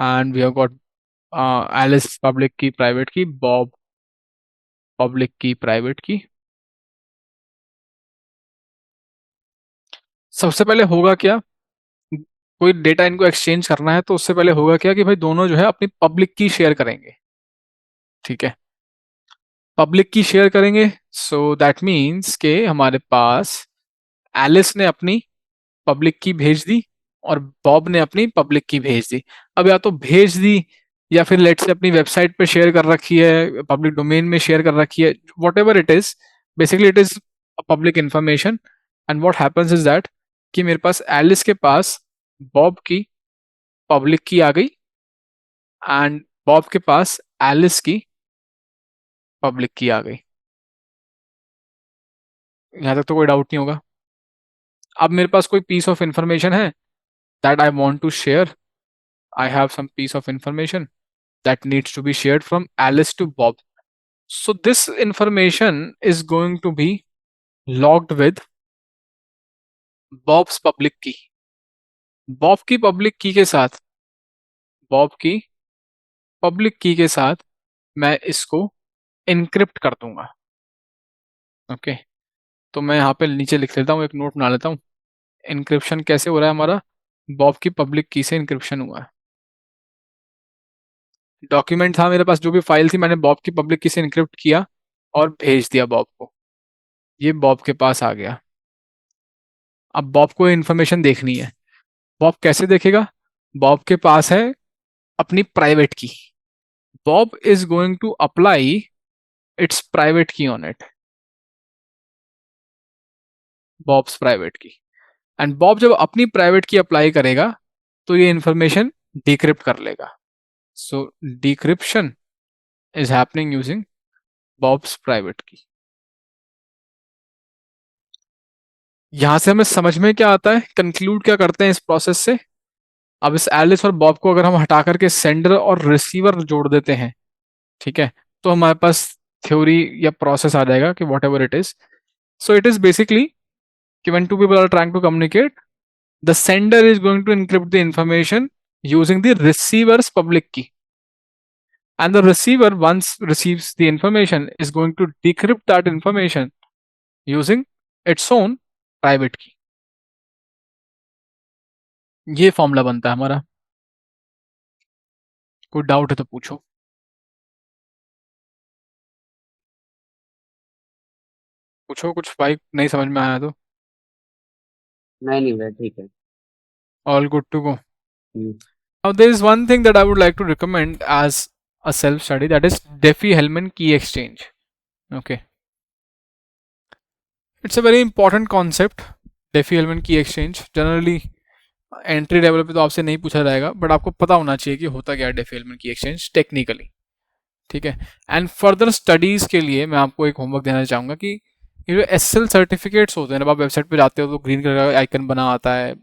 and we have got Alice public key, private key, Bob public key, private key. सबसे पहले होगा क्या, कोई डेटा इनको एक्सचेंज करना है तो उससे पहले होगा क्या कि भाई दोनों जो है अपनी पब्लिक की शेयर करेंगे। ठीक है। पब्लिक की शेयर करेंगे, सो दैट मीन्स के हमारे पास एलिस ने अपनी पब्लिक की भेज दी और बॉब ने अपनी पब्लिक की भेज दी। अब या तो भेज दी या फिर लेट से अपनी वेबसाइट पे शेयर कर रखी है, पब्लिक डोमेन में शेयर कर रखी है, what ever it is, basically it is public information. And what happens is that कि मेरे पास एलिस के पास बॉब की पब्लिक की आ गई, एंड बॉब के पास एलिस की पब्लिक की आ गई। यहाँ तक तो कोई डाउट नहीं होगा। अब मेरे पास कोई पीस ऑफ इंफॉर्मेशन है that I want to share. I have some piece of information that needs to be shared from Alice to Bob. So this information is going to be logged with Bob's public key. Bob की पब्लिक की के साथ, बॉब की पब्लिक की के साथ मैं इसको इनक्रिप्ट कर दूंगा। ओके। तो मैं यहाँ पे नीचे लिख लेता हूँ, एक नोट बना लेता हूँ। इनक्रिप्शन कैसे हो रहा है हमारा, बॉब की पब्लिक की से इनक्रिप्शन हुआ है। डॉक्यूमेंट था मेरे पास, जो भी फाइल थी मैंने बॉब की पब्लिक की से इनक्रिप्ट किया और भेज दिया बॉब को। ये बॉब के पास आ गया। अब बॉब को इन्फॉर्मेशन देखनी है। बॉब कैसे देखेगा? बॉब के पास है अपनी private key. Bob is going to apply its private key on it, Bob's private key. And Bob जब अपनी प्राइवेट की अप्लाई करेगा तो ये इंफॉर्मेशन डिक्रिप्ट कर लेगा। So decryption is happening using Bob's private key. यहां से हमें समझ में क्या आता है, कंक्लूड क्या करते हैं इस प्रोसेस से। अब इस एलिस और बॉब को अगर हम हटा करके सेंडर और रिसीवर जोड़ देते हैं, ठीक है, तो हमारे पास थ्योरी या प्रोसेस आ जाएगा कि what ever it is. So it is basically कि when two people are trying to communicate, the sender is going to encrypt the information using the receiver's public key, and the receiver once receives the information is going to decrypt that information using its own private key। ये फॉर्मूला बनता है हमारा। कोई डाउट है तो पूछो। पूछो कुछ भाई, नहीं समझ में आया तो। नहीं नहीं भाई ठीक है। All good to go. Hmm. Now there is one thing that I would like to recommend as a self study, that is Diffie-Hellman key exchange। Okay, it's a very important concept। Diffie-Hellman key exchange generally entry level पे तो आपसे नहीं पूछा जाएगा, बट आपको पता होना चाहिए कि होता क्या है Diffie-Hellman की एक्सचेंज टेक्निकली। ठीक है, एंड फर्दर स्टडीज के लिए मैं आपको एक होमवर्क देना चाहूंगा कि ये जो एसएल सर्टिफिकेट्स होते हैं, जब आप वेबसाइट पे जाते हो तो ग्रीन कलर का आइकन बना आता है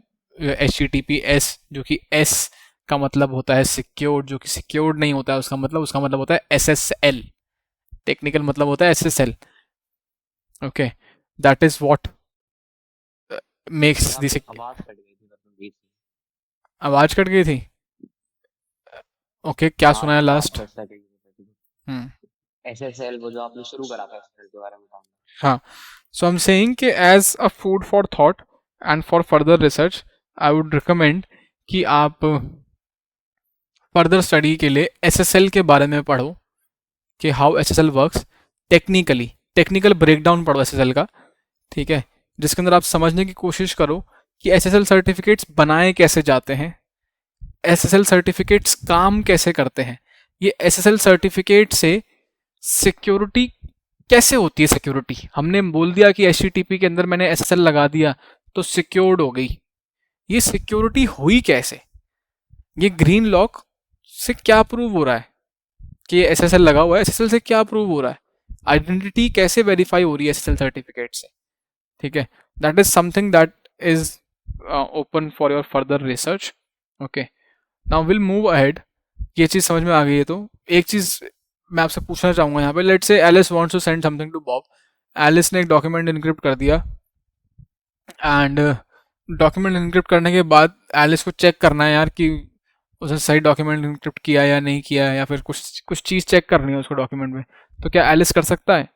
HTTPS, जो कि एस का मतलब होता है सिक्योर्ड, जो कि सिक्योर्ड नहीं होता है उसका मतलब होता है SSL। टेक्निकल मतलब होता है SSL। Okay, that is what makes the. आपकी आवाज कट गई थी मतलब बीच में। आवाज कट गई थी। ओके, क्या हाँ सुना है आप लास्ट? फर्स्ट सेकंड हम्म। SSL वो जो आपने शुरू करा था SSL के बारे में बताऊंगा। हाँ, सो आई एम सेइंग कि as a food for thought and for further research, I would recommend कि आप फर्दर स्टडी के लिए एसएसएल के बारे में पढ़ो कि how SSL works technically. Technical breakdown पढ़ो एसएसएल का। ठीक है, जिसके अंदर आप समझने की कोशिश करो कि एसएसएल सर्टिफिकेट्स बनाए कैसे जाते हैं, एसएसएल सर्टिफिकेट्स काम कैसे करते हैं, ये एसएसएल सर्टिफिकेट से सिक्योरिटी कैसे होती है। सिक्योरिटी हमने बोल दिया कि HTTP के अंदर मैंने SSL लगा दिया तो सिक्योर्ड हो गई, ये सिक्योरिटी हुई कैसे? ये ग्रीन लॉक से क्या प्रूव हो रहा है कि ये SSL लगा हुआ है? SSL से क्या प्रूव हो रहा है? आइडेंटिटी कैसे वेरीफाई हो रही है SSL सर्टिफिकेट से? ठीक है, that is something that is open for your further research. Okay, now will move ahead. ये चीज समझ में आ गई है तो एक चीज मैं आपसे पूछना चाहूंगा यहाँ पे, let's say Alice wants to send something to Bob. Alice ने एक डॉक्यूमेंट इनक्रिप्ट कर दिया, एंड डॉक्यूमेंट इनक्रिप्ट करने के बाद एलिस को चेक करना है यार कि उसने सही डॉक्यूमेंट इनक्रिप्ट किया या नहीं किया है, या फिर कुछ कुछ चीज़ चेक करनी है उसको डॉक्यूमेंट में। तो क्या एलिस कर सकता है?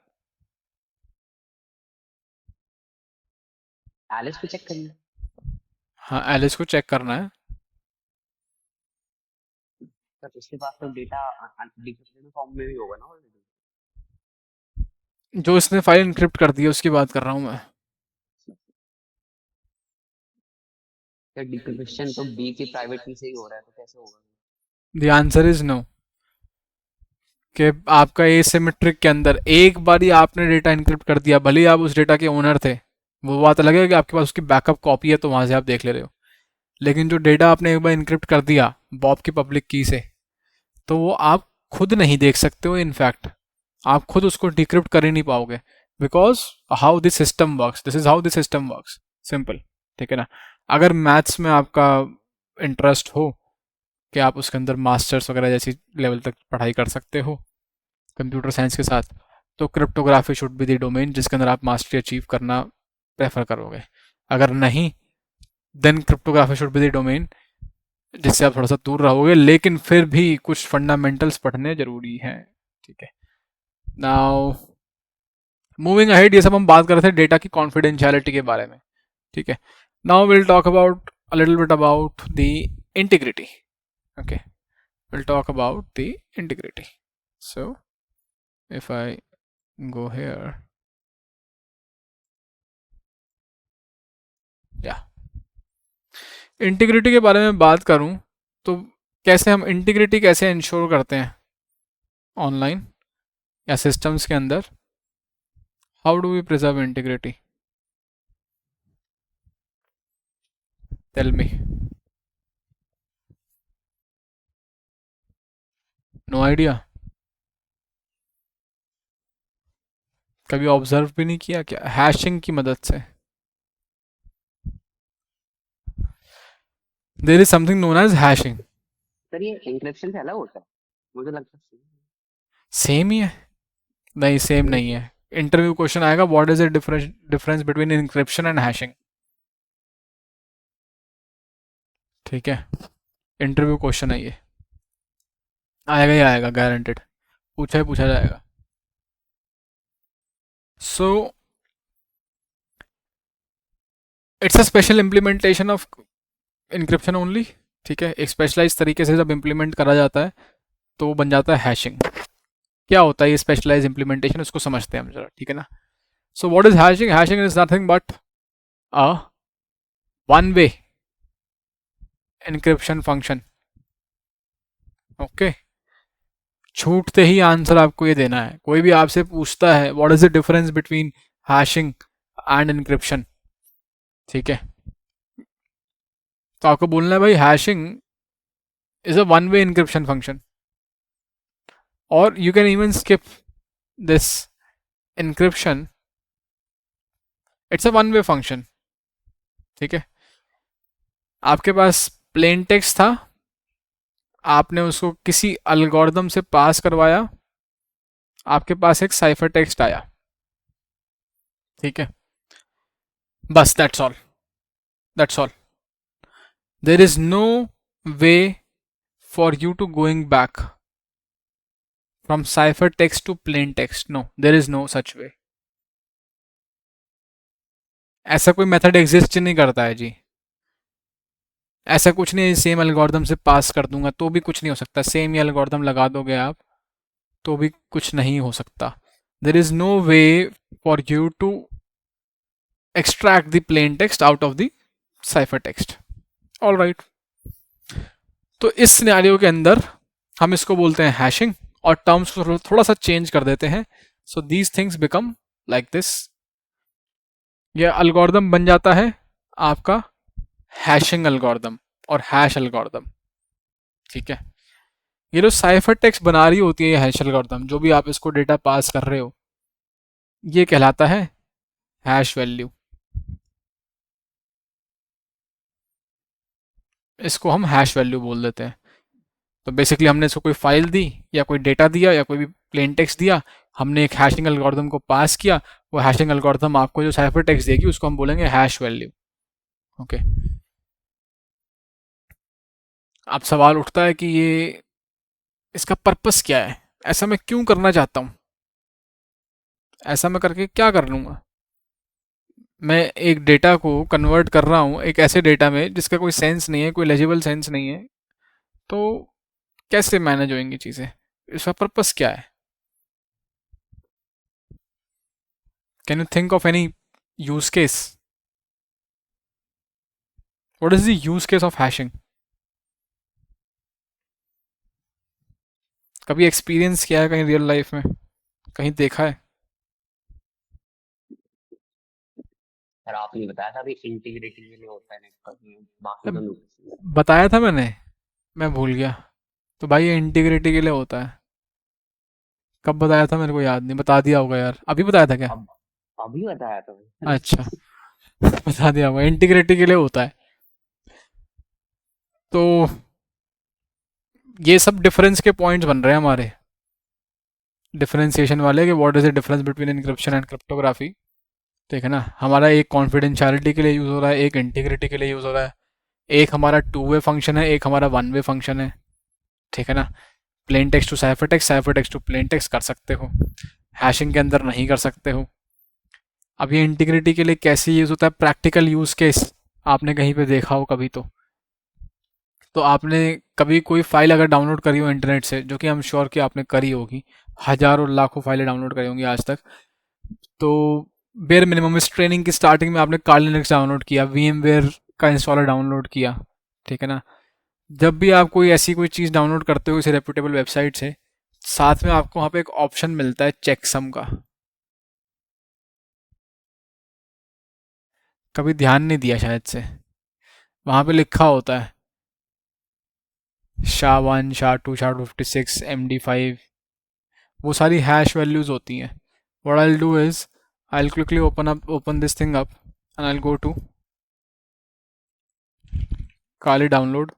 एलिस को चेक करिए। हाँ, एलिस को चेक करना है। सर उसके पास तो डेटा डिक्रिप्शन फॉर्म में भी होगा ना ऑलरेडी। जो इसने फाइल इनक्रिप्ट कर दी है उसकी बात कर रहा हूँ मैं। सर डिक्रिप्शन तो बी की प्राइवेट की से ही हो रहा है तो कैसे होगा। The answer is no. कि आपका एसिमेट्रिक के अंदर एक बार ही आपने डेटा इनक्रिप्ट कर दिया, भले ही आप उस डेटा के ओनर थे, वो बात अलग है कि आपके पास उसकी बैकअप कॉपी है तो वहां से आप देख ले रहे हो। लेकिन जो डेटा आपने एक बार इनक्रिप्ट कर दिया बॉब की पब्लिक की से, तो वो आप खुद नहीं देख सकते हो। इनफैक्ट आप खुद उसको डिक्रिप्ट कर ही नहीं पाओगे, because how this system works, this is how this system works, simple. ठीक है ना? अगर मैथ्स में आपका इंटरेस्ट हो कि आप उसके अंदर मास्टर्स वगैरह जैसी लेवल तक पढ़ाई कर सकते हो कंप्यूटर साइंस के साथ, तो cryptography should be the domain जिसके अंदर आप मास्टरी अचीव करना प्रेफर करोगे। अगर नहीं, then cryptography should be the domain जिससे आप थोड़ा सा दूर रहोगे, लेकिन फिर भी कुछ फंडामेंटल्स पढ़ने जरूरी हैं। ठीक है, नाउ मूविंग अहेड, ये सब हम बात कर रहे थे डेटा की कॉन्फिडेंशियलिटी के बारे में। ठीक है, now will talk about a little bit about the integrity. Okay, will talk about the integrity. So if I go here, या इंटीग्रिटी के बारे में बात करूं तो कैसे हम इंटीग्रिटी कैसे इंश्योर करते हैं ऑनलाइन या सिस्टम्स के अंदर? How do we preserve integrity? Tell me. No idea. कभी ऑब्जर्व भी नहीं किया क्या हैशिंग की मदद से? There is something known as hashing. Sir ये इंक्रिप्शन से अलग होता है, मुझे लगता है। सेम ही है? नहीं, सेम नहीं नहीं सर। है। इंटरव्यू क्वेश्चन आएगा, what is the difference difference between encryption and hashing. ठीक है, इंटरव्यू क्वेश्चन है ये, आएगा ही आएगा गारंटेड, पूछा ही पूछा जाएगा। So it's a special implementation of encryption only. ठीक है, एक स्पेशलाइज तरीके से जब इम्प्लीमेंट करा जाता है तो वो बन जाता है हैशिंग। क्या होता है ये स्पेशलाइज इम्प्लीमेंटेशन, उसको समझते हैं हम जरा, ठीक है ना। So what is hashing? Hashing is nothing but a one way encryption function. Okay, छूटते ही आंसर आपको ये देना है। कोई भी आपसे पूछता है what is the difference between hashing and encryption, ठीक है, तो आपको बोलना है भाई hashing is a one way encryption function, और you can even skip this encryption, it's a one way function. ठीक है, आपके पास प्लेन टेक्स्ट था, आपने उसको किसी अल्गोरिदम से पास करवाया, आपके पास एक साइफर टेक्स्ट आया। ठीक है, बस that's all, that's all. There is no way for you to going back from cipher text to plain text, no there is no such way. ऐसा कोई मेथड एग्जिस्ट नहीं करता है जी। ऐसा कुछ नहीं है सेम एल्गोरिदम से पास कर दूंगा तो भी कुछ नहीं हो सकता, सेम ही एल्गोरिदम लगा दोगे आप तो भी कुछ नहीं हो सकता। There is no way for you to extract the plain text out of the cipher text. All right, तो इस सिनेरियो के अंदर हम इसको बोलते हैं हैशिंग, और टर्म्स को थोड़ा सा चेंज कर देते हैं। So these things become like this. ये अल्गोरिदम बन जाता है आपका हैशिंग अल्गोरिदम और हैश अल्गोरिदम। ठीक है, ये जो साइफर टेक्स्ट बना रही होती है हैश अल्गोरिदम, जो भी आप इसको डेटा पास कर रहे हो, ये कहलाता है हैश वैल्यू। इसको हम हैश वैल्यू बोल देते हैं। तो बेसिकली हमने इसको कोई फाइल दी या कोई डेटा दिया या कोई भी प्लेन टेक्स्ट दिया, हमने एक हैशिंग एल्गोरिदम को पास किया, वो हैशिंग एल्गोरिदम आपको जो साइफर टेक्स्ट देगी उसको हम बोलेंगे हैश वैल्यू। ओके, अब सवाल उठता है कि ये इसका पर्पस क्या है, ऐसा मैं क्यों करना चाहता हूँ, ऐसा मैं करके क्या कर लूँगा। मैं एक डेटा को कन्वर्ट कर रहा हूँ एक ऐसे डेटा में जिसका कोई सेंस नहीं है, कोई लेजिबल सेंस नहीं है, तो कैसे मैनेज होंगी चीज़ें, इसका पर्पस क्या है? Can you think of any use case? What is the use case of hashing? कभी एक्सपीरियंस किया है कहीं रियल लाइफ में, कहीं देखा है? सर आपने बताया था अभी इंटीग्रिटी के लिए होता है नेटवर्क, बाकी तो अब नहीं। बताया था मैंने, मैं भूल गया। तो भाई ये इंटीग्रिटी के लिए होता है। कब बताया था मेरे को याद नहीं, बता दिया होगा यार, अभी बताया था क्या? अब अभी बताया था। अच्छा, बता दिया होगा, इंटीग्रिटी के लिए होता है। तो ये सब डिफरेंस के पॉइंट्स बन रहे हैं हमारे, डिफरेंशिएशन वाले, कि what is the difference between encryption and cryptography. ठीक है ना, हमारा एक कॉन्फिडेंशियलिटी के लिए यूज़ हो रहा है, एक इंटीग्रिटी के लिए यूज़ हो रहा है, एक हमारा टू वे फंक्शन है, एक हमारा वन वे फंक्शन है। ठीक है ना, plain text to cipher text, cipher text to plain text कर सकते हो, हैशिंग के अंदर नहीं कर सकते हो। अब ये इंटीग्रिटी के लिए कैसे यूज़ होता है, प्रैक्टिकल यूज़ केस आपने कहीं पे देखा हो कभी तो आपने कभी कोई फाइल अगर डाउनलोड करी हो इंटरनेट से, जो कि आई एम श्योर कि आपने करी होगी, हजारों लाखों फाइलें डाउनलोड करी होंगी आज तक, तो बेयर मिनिमम इस ट्रेनिंग की स्टार्टिंग में आपने कार्ल लिनक्स डाउनलोड किया, VMware का इंस्टॉलर डाउनलोड किया। ठीक है ना, जब भी आप कोई ऐसी कोई चीज़ डाउनलोड करते हो किसी रेप्यूटेबल वेबसाइट से, साथ में आपको वहाँ पे एक ऑप्शन मिलता है चेकसम का। कभी ध्यान नहीं दिया शायद से, वहाँ पे लिखा होता है SHA-1, SHA-2, SHA-256, MD5, वो सारी हैश वैल्यूज होती हैं. What I'll do is I'll quickly open this thing up and I'll go to Kali download,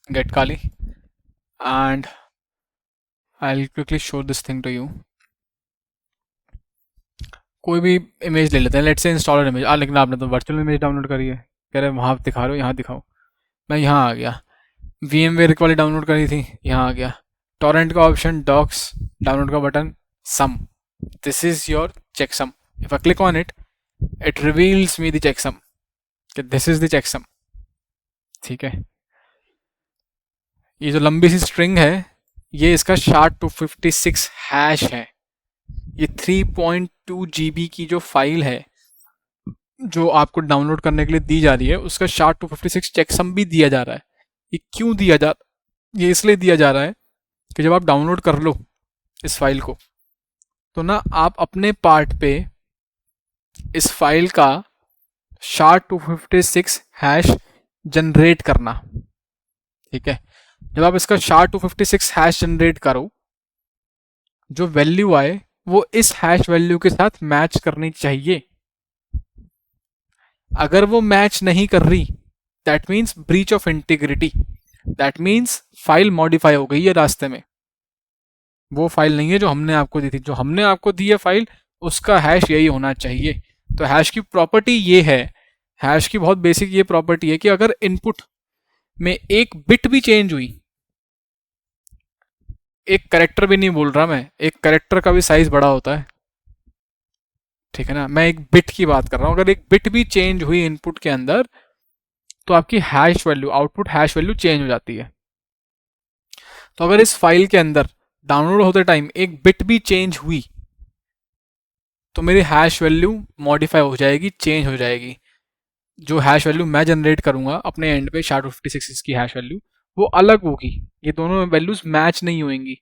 get Kali, and I'll quickly show this thing to you. कोई भी इमेज ले लेते हैं, लेट्स से इंस्टॉलर इमेज. लेकिन आपने तो वर्चुअल इमेज डाउनलोड करी है, कह रहे वहाँ दिखा रहे हो, यहाँ दिखाओ. मैं यहाँ आ गया. VMware वाली डाउनलोड करी थी, यहाँ आ गया. टॉरेंट का ऑप्शन, डॉक्स, डाउनलोड का button, sum. This is your checksum. If I click on it, it reveals me the checksum, कि दिस इज द चेकसम. ठीक है. ये जो लंबी सी स्ट्रिंग है, ये इसका SHA-256 हैश है. ये 3.2 GB की जो फाइल है जो आपको डाउनलोड करने के लिए दी जा रही है, उसका SHA-256 चेकसम भी दिया जा रहा है. ये क्यों दिया जा ये इसलिए दिया जा रहा है कि जब आप डाउनलोड कर लो इस फाइल को, तो ना आप अपने पार्ट पे इस फाइल का SHA-256 हैश जनरेट करना. ठीक है. जब आप इसका SHA-256 हैश जनरेट करो, जो वैल्यू आए वो इस हैश वैल्यू के साथ मैच करनी चाहिए. अगर वो मैच नहीं कर रही, that means breach of integrity. That means file modify हो गई है रास्ते में. वो फाइल नहीं है जो हमने आपको दी थी. जो हमने आपको दी है फाइल, उसका हैश यही होना चाहिए. तो हैश की प्रॉपर्टी ये है, हैश की बहुत बेसिक ये प्रॉपर्टी है कि अगर इनपुट में एक बिट भी चेंज हुई, एक करेक्टर भी नहीं बोल रहा मैं, एक करेक्टर का भी साइज बड़ा होता है, ठीक है ना, मैं एक बिट की बात कर रहा हूं. अगर एक बिट भी चेंज हुई इनपुट के अंदर, तो आपकी hash value, output hash value change हो जाती है. तो अगर इस फाइल के अंदर डाउनलोड होते टाइम एक बिट भी चेंज हुई, तो मेरी हैश वैल्यू मॉडिफाई हो जाएगी, चेंज हो जाएगी. जो हैश वैल्यू मैं जनरेट करूंगा अपने एंड पे, SHA-256 की हैश वैल्यू, वो अलग होगी. ये दोनों वैल्यूज मैच नहीं होंगी.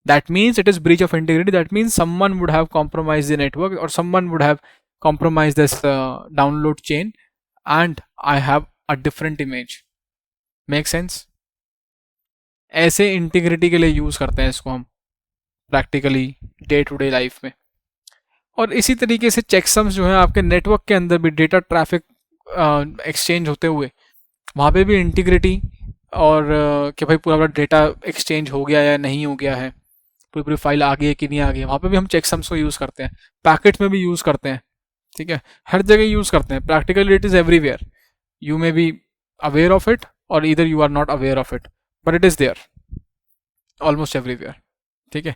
That means it is breach of integrity. That means someone would have compromised the network, or someone would have compromised this download chain, and I have a different image. Make sense? ऐसे इंटीग्रिटी के लिए यूज करते हैं इसको हम practically day to day life में. और इसी तरीके से चेकसम्स जो है आपके नेटवर्क के अंदर भी डेटा ट्रैफिक एक्सचेंज होते हुए, वहाँ पे भी इंटीग्रिटी, और कि भाई पूरा डेटा एक्सचेंज हो गया या नहीं हो गया है, पूरी पूरी फाइल आ गई है कि नहीं आ गई है, वहाँ पे भी हम चेकसम्स को यूज़ करते हैं. पैकेट में भी यूज़ करते हैं. ठीक है. हर जगह यूज़ करते हैं. Practically it is everywhere. You may be aware of it, और इधर you are not aware of it, but it is there almost everywhere. ठीक है.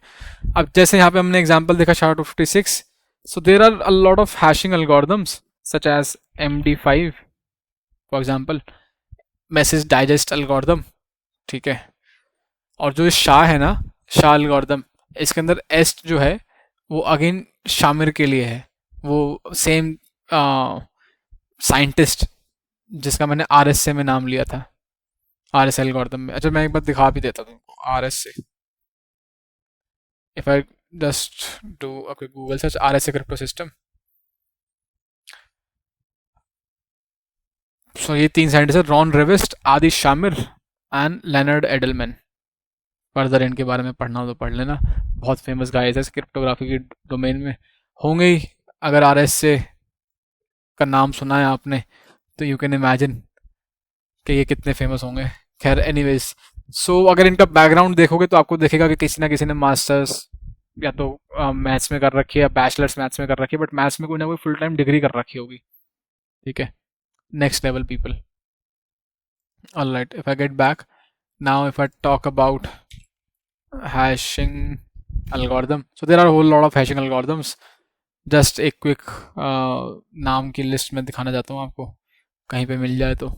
अब जैसे यहाँ पे हमने एग्जाम्पल देखा SHA-256, so there are a lot of hashing algorithms such as MD5 for example, message digest algorithm. ठीक है. और जो SHA है ना, SHA algorithm, इसके अंदर S जो है वो अगेन शामिर के लिए है. वो सेम साइंटिस्ट जिसका मैंने RSA में नाम लिया था, RSA algorithm में. अच्छा, मैं एक बार दिखा भी देता तुमको RSA. if I just do a quick Google search, RSA crypto system. सो ये 3 साइंटिस्ट है, Ron Rivest, Adi Shamir and Leonard Adleman. Further इनके बारे में पढ़ना हो तो पढ़ लेना. बहुत फेमस गाइस है क्रिप्टोग्राफी के डोमेन में, होंगे ही. अगर RSA का नाम सुना है आपने, तो यू कैन इमेजिन कि ये कितने फेमस होंगे. खैर एनीवेज, सो अगर इनका बैकग्राउंड देखोगे तो आपको देखेगा कि किसी ना किसी ने मास्टर्स या तो मैथ्स में कर रखी है, या बैचलर्स मैथ्स में कर रखी है, बट मैथ्स में कोई ना कोई फुल टाइम डिग्री कर रखी होगी. ठीक है. Next level people. All right, if I get back now, if I talk about hashing algorithm, so there are a whole lot of hashing algorithms. Just एक quick नाम की लिस्ट में दिखाना चाहता हूँ आपको, कहीं पे मिल जाए तो.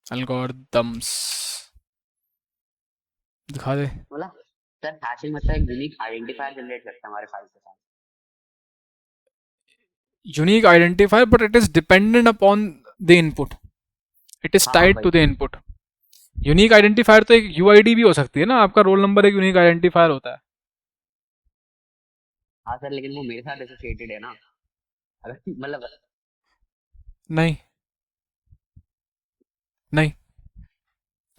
algorithms दिखा दे. बोला सर, हैशिंग मतलब एक यूनिक आइडेंटिफायर जनरेट करता है हमारे फाइल के साथ. unique identifier, but it is dependent upon the input. It is हाँ हाँ tied भाई. to the input. Unique identifier तो एक UID भी हो सकती है ना, आपका रोल नंबर एक यूनिक आइडेंटिफायर होता है. हाँ सर, लेकिन वो मेरे साथ एसोसिएटेड है ना. अगर मतलब नहीं, नहीं,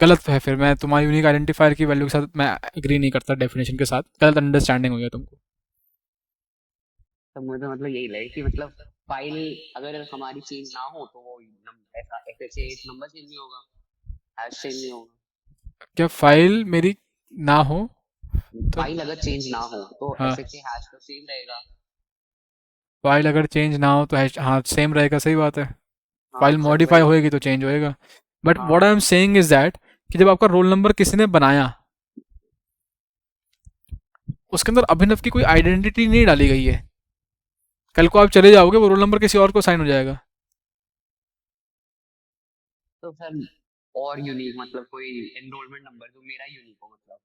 गलत है। फिर मैं तुम्हारी यूनिक आइडेंटिफायर की वैल्यू के साथ मैं एग्री नहीं करता, डेफिनेशन के साथ गलत अंडरस्टैंडिंग हो गया तुमको। तो मुझे मतलब यही लगे कि मतलब फाइल अगर हमारी चेंज ना हो तो वो ऐसा ऐसे से एक नंबर चेंज नहीं होगा, हैश चेंज नहीं होगा। क्या फाइल मेरी ना हो तो? फाइल अगर चेंज ना हो तो हाँ, ऐसे से हैश तो सेम रहेगा। फाइल अगर चेंज ना हो तो हाँ सेम रहेगा, सही बात है। हाँ फाइल सर मॉडिफाई वही। होएगी तो चेंज होएगा। बट व्हाट हाँ आई एम सेइंग इज दैट कि जब आपका रोल नंबर किसी ने बनाया, उसके अंदर अभिनव की कोई आइडेंटिटी नहीं डाली गई है। कल को आप चले जाओगे, वो रोल नंबर किसी और को साइन हो जाएगा। तो सर और यूनिक मतलब कोई एनरोलमेंट नंबर जो मेरा यूनिक हो, मतलब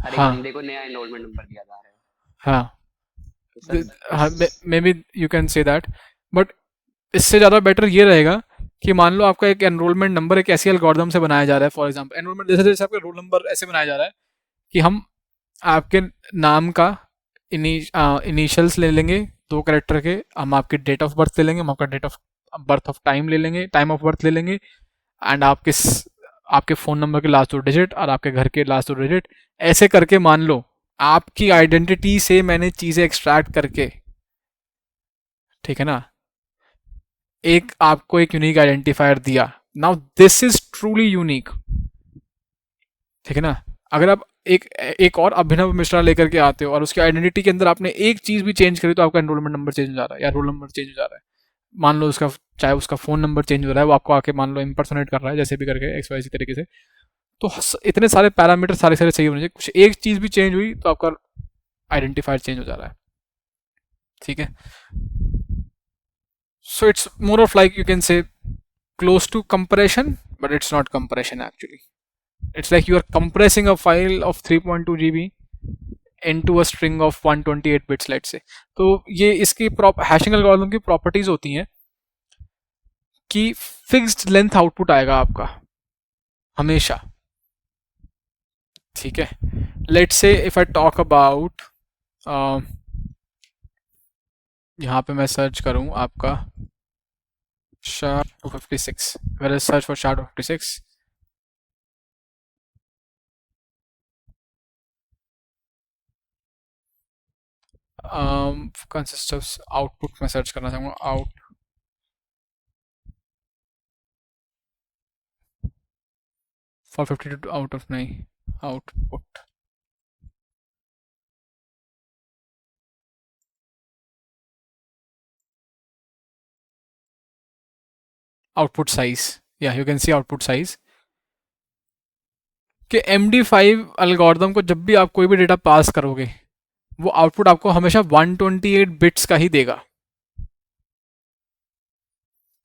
हर एक हाँ, बंदे को नया एनरोलमेंट नंबर दिया जा रहा है। हाँ, तो सर हाँ, इस may be you can say that. But इससे ज़्यादा बेटर ये रहेगा कि मान लो आपका एक एनरोलमेंट नंबर एक ऐसी एल्गोरिदम से बनाया जा रहा है। फॉर एग्जांपल एनरोलमेंट, जैसे जैसे आपका रोल नंबर ऐसे बनाया जा रहा है कि हम आपके नाम का इनिशियल्स ले लेंगे, 2 कैरेक्टर के। हम आपकी डेट ऑफ बर्थ ले लेंगे, हम आपका date of birth of time ले लेंगे, टाइम ऑफ बर्थ ले लेंगे, एंड आपके फ़ोन नंबर के लास्ट 2 डिजिट और आपके घर के लास्ट 2 डिजिट। ऐसे करके मान लो आपकी आइडेंटिटी से मैंने चीज़ें एक्सट्रैक्ट करके, ठीक है ना, एक आपको एक यूनिक आइडेंटिफायर दिया। Now this is truly unique, ठीक है ना। अगर आप एक और अभिनव मिश्रा लेकर के आते हो और उसकी आइडेंटिटी के अंदर आपने एक चीज भी चेंज करी, तो आपका एनरोलमेंट नंबर चेंज हो जा रहा है या रोल नंबर चेंज हो जा रहा है। मान लो उसका, चाहे उसका फोन नंबर चेंज हो रहा है, वो आपको आके मान लो इम्पर्सोनेट कर रहा है जैसे भी करके एक्स वाई सी तरीके से। तो इतने सारे पैरामीटर सारे सारे सही होने चाहिए, कुछ एक चीज भी चेंज हुई तो आपका आइडेंटिफायर चेंज हो जा रहा है, ठीक है। So it's more of like, you can से, close to compression, but it's not compression actually. It's like you are compressing a file of 3.2 GB into a string of 128 bits, let's say. तो ये इसकी हैशिंग एल्गोरिथम की प्रॉपर्टीज होती हैं कि फिक्स्ड लेंथ आउटपुट आएगा आपका हमेशा, ठीक है। Let's say if I talk about, यहाँ पे मैं सर्च करूँ आपका SHA-256, where is search for SHA-256, consist of output में सर्च करना चाहूँगा, आउट 452 आउट ऑफ, नहीं, आउटपुट, आउटपुट साइज, या you can see output size कि MD5 एल्गोरिदम को जब भी आप कोई भी डेटा पास करोगे, वो आउटपुट आपको हमेशा 128 बिट्स का ही देगा।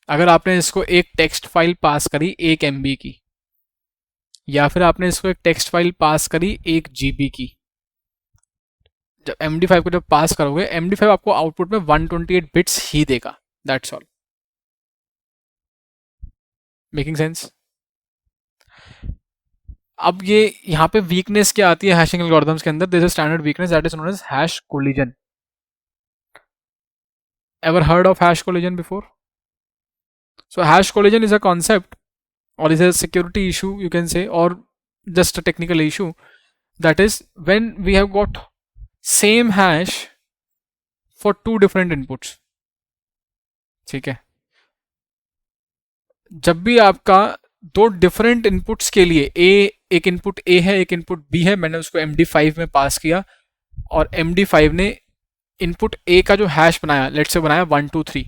अगर आपने इसको एक टेक्स्ट फाइल पास करी 1 MB की, या फिर आपने इसको एक टेक्स्ट फाइल पास करी 1 GB की, जब MD5 को जब पास करोगे, MD5 आपको आउटपुट में 128 बिट्स ही देगा। That's all. Making sense? अब ये यहाँ पे वीकनेस क्या आती है हैशिंग एल्गोरिथम्स के अंदर? This is standard weakness that is known as hash collision. Ever heard of hash collision before? So hash collision is a concept, or is a security issue, you can say, or just a technical issue, that is when we have got same hash for two different inputs, ठीक है। जब भी आपका दो डिफरेंट इनपुट्स के लिए एक इनपुट ए है, एक इनपुट बी है, मैंने उसको MD5 में पास किया, और MD5 ने इनपुट ए का जो हैश बनाया, लेट्स से बनाया 123,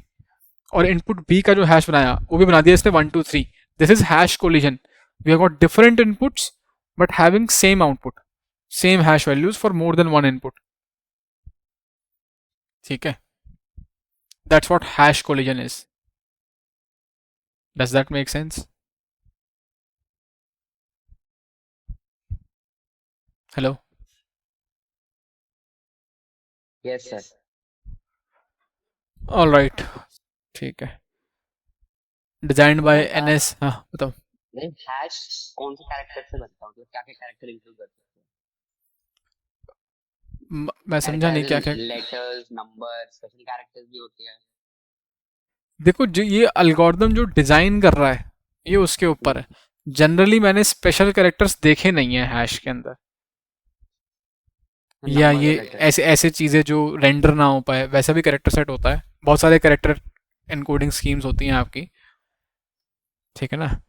और इनपुट बी का जो हैश बनाया वो भी बना दिया इसने 123। This is hash collision. We have got different inputs but having same output, same hash values for more than one input, ठीक है। That's what hash collision is. Does that make sense? Hello? Yes sir. All right, ठीक है। डिजाइंड बाय सर NS, हाँ बताओ। नहीं, हैश कौन से कैरेक्टर से बनता है, मतलब क्या क्या कैरेक्टर इंक्लूड करते हैं? मैं समझा कैरेक्टर नहीं एज इन क्या क्या। लेटर्स, नंबर, स्पेशल कैरेक्टर्स भी होते हैं। देखो जो ये अल्गोरिदम जो डिजाइन कर रहा है ये उसके ऊपर है। जनरली मैंने स्पेशल कैरेक्टर्स देखे नहीं है हैश के अंदर, या नंबर ये रहते हैं। ऐसे ऐसे चीजें जो रेंडर ना हो पाए, वैसा भी कैरेक्टर सेट होता है, बहुत सारे कैरेक्टर एनकोडिंग स्कीम्स होती हैं आपकी, ठीक है ना।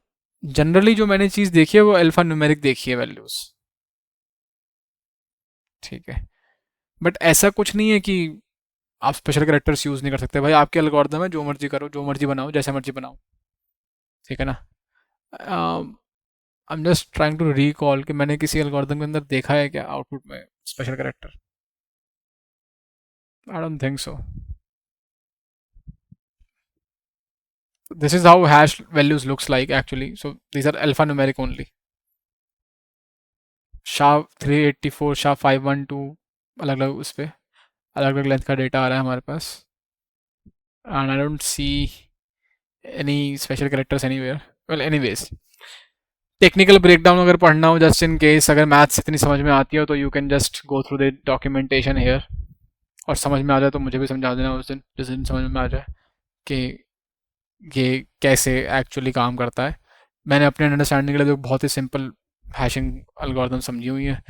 जनरली जो मैंने चीज देखी है वो अल्फा न्यूमेरिक देखी है वैल्यूज, ठीक है। बट ऐसा कुछ नहीं है कि आप स्पेशल कैरेक्टर्स यूज नहीं कर सकते, भाई आपके एल्गोरिदम है, जो मर्जी करो, जो मर्जी बनाओ, जैसे मर्जी बनाओ, ठीक है ना। I am just trying to recall कि मैंने किसी एल्गोरिदम के अंदर देखा है क्या आउटपुट में special character. I don't think so. This is how hash values looks like actually. So these are alphanumeric only. SHA-384, SHA-512 अलग अलग उस पे अलग अलग लेंथ का डेटा आ रहा है हमारे पास, and I don't see any special characters anywhere. Well anyways, technical breakdown अगर पढ़ना हो जस्ट इन केस, अगर मैथ्स इतनी समझ में आती हो तो you can just go through the documentation here, और समझ में आ जाए तो मुझे भी समझा देना उस दिन जिस दिन समझ में आ जाए कि ये कैसे एक्चुअली काम करता है। मैंने अपने अंडरस्टैंडिंग के लिए तो बहुत ही सिंपल हैशिंग एल्गोरिदम समझी हुई है।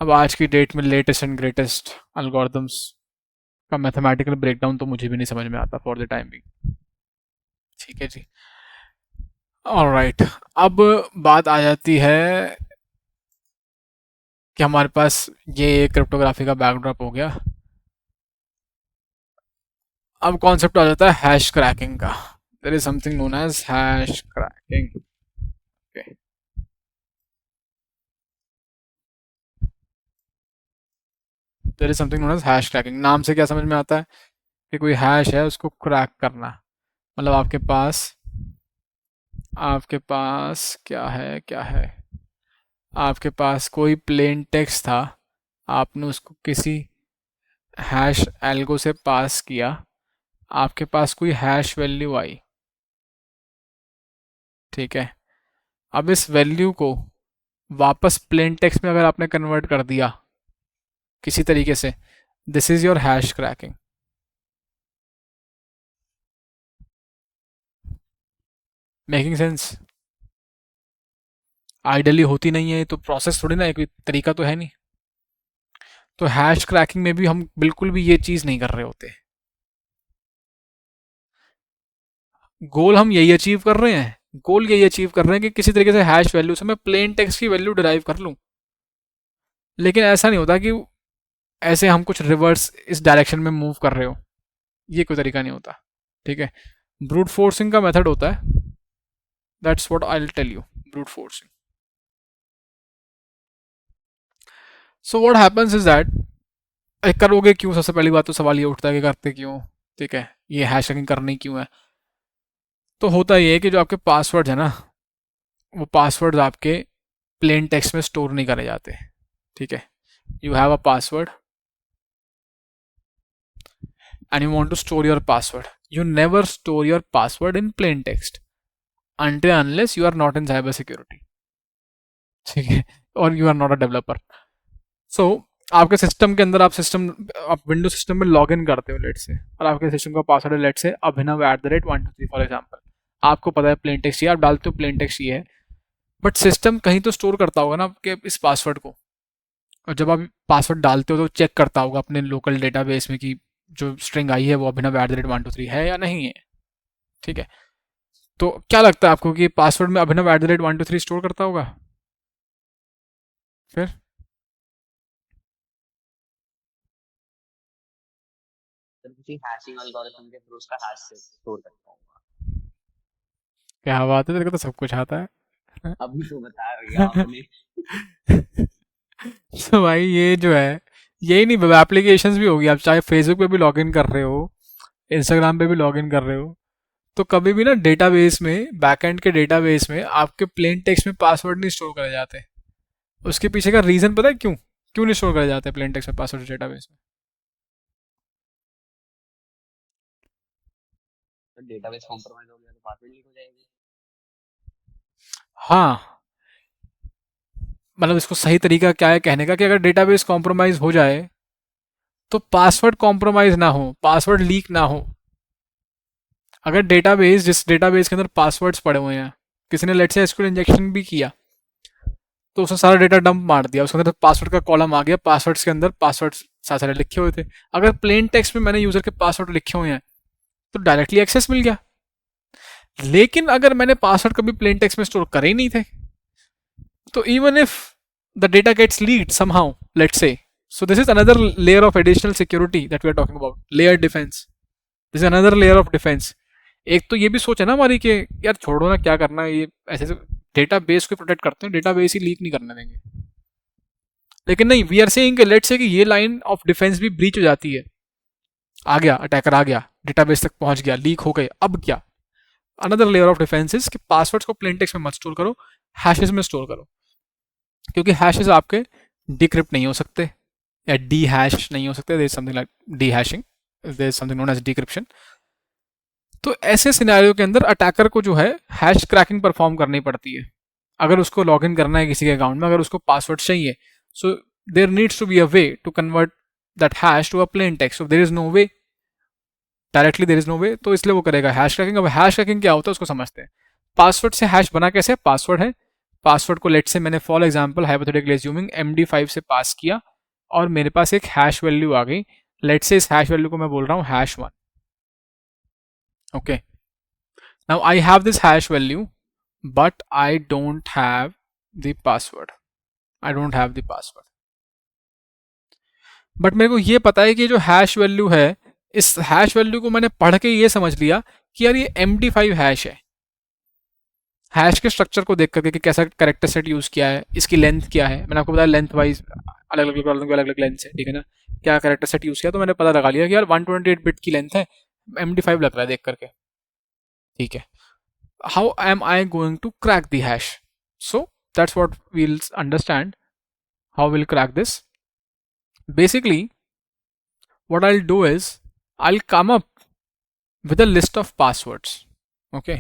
अब आज की डेट में लेटेस्ट एंड ग्रेटेस्ट एल्गोरिदम्स का मैथमेटिकल ब्रेकडाउन तो मुझे भी नहीं समझ में आता फॉर द टाइम बिंग, ठीक है जी। ऑलराइट, अब बात आ जाती है कि हमारे पास ये क्रिप्टोग्राफी का बैकड्रॉप हो गया, अब कॉन्सेप्ट आ जाता है हैश क्रैकिंग का। There is something known as hash cracking. There is something known as hash cracking. नाम से क्या समझ में आता है कि कोई हैश है उसको क्रैक करना, मतलब आपके पास क्या है, आपके पास कोई प्लेन टेक्स्ट था, आपने उसको किसी हैश एल्गो से पास किया, आपके पास कोई हैश वैल्यू आई, ठीक है। अब इस वैल्यू को वापस प्लेन टेक्स्ट में अगर आपने कन्वर्ट कर दिया किसी तरीके से, this is your hash cracking. Making sense? Ideally होती नहीं है तो प्रोसेस थोड़ी ना है, कोई तरीका तो है नहीं। तो हैश क्रैकिंग में भी हम बिल्कुल भी ये चीज नहीं कर रहे होते, गोल हम यही अचीव कर रहे हैं, गोल यही अचीव कर रहे हैं कि किसी तरीके से हैश वैल्यू से मैं प्लेन टेक्स्ट की वैल्यू डिराइव कर लूं। लेकिन ऐसा नहीं होता कि ऐसे हम कुछ रिवर्स इस डायरेक्शन में मूव कर रहे हो, ये कोई तरीका नहीं होता, ठीक है। ब्रूट फोर्सिंग का मेथड होता है, that's what I will tell you, brute forcing. So what happens is that, करोगे क्यों, सबसे पहली बात तो सवाल ये उठता है कि करते क्यों, ठीक है, ये हैश टैगिंग करनी क्यों है। तो होता ये है कि जो आपके पासवर्ड है ना, वो पासवर्ड आपके प्लेन टेक्स्ट में स्टोर नहीं करे जाते, ठीक है। You have a password and you want to store your password, you never store your password in plain text until unless you are not in cyber security, ठीक है, और you are not a developer. So आपके सिस्टम के अंदर आप विंडो सिस्टम में लॉग इन करते हो लेट से, और आपके सिस्टम का पासवर्ड है let say Abhinav at the rate 123 for example. आपको पता है प्लेन टेक्स्ट ये, आप डालते हो प्लेन टेक्स्ट ये है, बट सिस्टम कहीं तो स्टोर करता होगा ना आपके इस पासवर्ड को, और जब आप पासवर्ड डालते हो तो चेक करता होगा अपने लोकल डेटाबेस में कि जो स्ट्रिंग आई है वो अभिनव एट द रेट 123 है या नहीं है, ठीक है। तो क्या लगता है आपको कि पासवर्ड में अभिनव एट द रेट 123 स्टोर करता होगा? फिर तो किसी हैशिंग एल्गोरिथम के थ्रू उसका हैश स्टोर करता हूँ। क्या बात है, तेरे को तो सब कुछ आता है। अभी तो बताया भैया आपने। तो भाई ये जो है, यही नहीं, एप्लीकेशंस भी होगी, आप चाहे फेसबुक पे भी लॉग इन कर रहे हो, इंस्टाग्राम पे भी लॉग इन कर रहे हो, तो कभी भी ना डेटाबेस में, बैकएंड के डेटाबेस में आपके प्लेन टेक्स्ट में पासवर्ड नहीं स्टोर करे जाते। उसके पीछे का रीजन पता है क्यों, क्यों नहीं स्टोर करे जाते प्लेन टेक्स्ट में पासवर्ड डेटाबेस में? तो डेटाबेस कॉम्प्रोमाइज हो गया तो पासवर्ड लीक हो जाएगी। हाँ, मतलब इसको सही तरीका क्या है कहने का, कि अगर डेटाबेस कॉम्प्रोमाइज हो जाए तो पासवर्ड कॉम्प्रोमाइज ना हो, पासवर्ड लीक ना हो, अगर डेटाबेस, जिस डेटाबेस के अंदर पासवर्ड्स पड़े हुए हैं, किसी ने लेट से एसक्यूएल इंजेक्शन भी किया, तो उसने सारा डेटा डंप मार दिया, उसके अंदर पासवर्ड का कॉलम आ गया, पासवर्ड्स के अंदर पासवर्ड्स सारे सारे लिखे हुए थे। अगर प्लेन टेक्स्ट में मैंने यूजर के पासवर्ड लिखे हुए हैं तो डायरेक्टली एक्सेस मिल गया। लेकिन अगर मैंने पासवर्ड कभी प्लेन टेक्स्ट में स्टोर करे ही नहीं थे, तो even if the data gets leaked somehow, let's say, so this is another layer of additional security that we are talking about, layer defense. This is another layer of defense. एक तो ये भी सोच है ना हमारी कि यार छोड़ो ना, क्या करना है, ये ऐसे डेटा बेस को प्रोटेक्ट करते हैं, डेटा बेस ही लीक नहीं करने देंगे। लेकिन नहीं, we are saying let's say कि ये लाइन ऑफ डिफेंस भी ब्रीच हो जाती है, आ गया अटैकर, आ गया डेटाबेस तक पहुंच गया, लीक हो गए, अब क्या? Another layer of defence is कि पासवर्ड्स को प्लेन टेक्स्ट में मत स्टोर करो, हैशेस में स्टोर करो, क्योंकि हैशेस आपके डिक्रिप्ट नहीं हो सकते या डी हैश नहीं हो सकते। There is something like dehashing, there is something known as decryption. तो ऐसे सिनेरियो के अंदर अटैकर को जो है हैश क्रैकिंग परफॉर्म करनी पड़ती है। अगर उसको लॉग इन करना है किसी के अकाउंट में, अगर उसको पासवर्ड चाहिए, so there needs to be a way to convert that hash to a plain text. There is no way, directly there is no way, तो इसलिए वो करेगा हैश क्रैकिंग। अब हैश क्रैकिंग क्या होता है उसको समझते हैं। पासवर्ड से हैश बना कैसे? पासवर्ड है, पासवर्ड को लेट से मैंने for example hypothetically assuming MD5 से पास किया और मेरे पास एक हैश वैल्यू आ गई। लेट से इस हैश वैल्यू को मैं बोल रहा हूँ hash1। Okay, now I have this hash value but I don't have the password, I don't have the password. But मेरे को ये पता है कि जो हैश वैल्यू है, इस हैश वैल्यू को मैंने पढ़ के ये समझ लिया कि यार ये MD5 हैश है। हैश के स्ट्रक्चर को देख करके कि कैसा करेक्टर सेट यूज किया है, इसकी लेंथ क्या है, मैंने आपको बताया लेंथ वाइज अलग अलग अलग अलग लेंथ है, ठीक है ना, क्या करेक्टर सेट यूज किया, तो मैंने पता लगा लिया कि यार 128 बिट की लेंथ है, MD5 लग रहा है देख करके, ठीक है। How am I going to crack the hash? So that's what we'll understand how will crack this. Basically what I'll do is I'll come up with a list of passwords. Okay,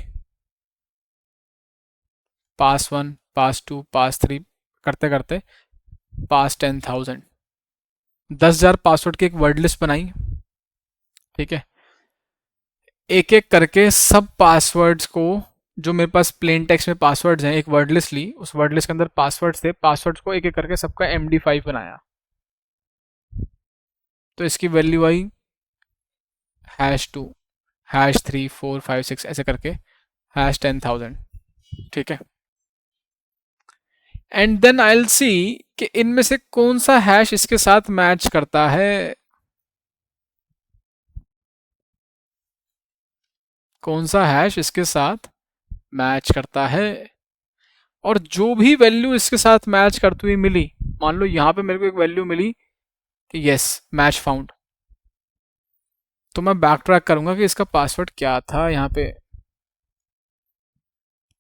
pass 1, pass 2, pass 3 करते करते पास 10,000, 10,000 पासवर्ड की एक वर्ड लिस्ट बनाई, ठीक है। एक एक करके सब पासवर्ड्स को, जो मेरे पास प्लेन टेक्स्ट में पासवर्ड्स हैं, एक वर्ड लिस्ट ली, उस वर्ड लिस्ट के अंदर पासवर्ड्स थे, पासवर्ड्स को एक एक करके सबका MD5 बनाया। तो इसकी वैल्यू आई hash2, hash3, 4, 5, 6 ऐसे करके #10,000, ठीक है। And then I will see कि इनमें से कौन सा हैश इसके साथ मैच करता है, कौन सा हैश इसके साथ मैच करता है। और जो भी वैल्यू इसके साथ मैच करती हुई मिली, मान लो यहां पे मेरे को एक वैल्यू मिली कि यस मैच फाउंड, तो मैं बैक ट्रैक करूंगा कि इसका पासवर्ड क्या था यहाँ पे।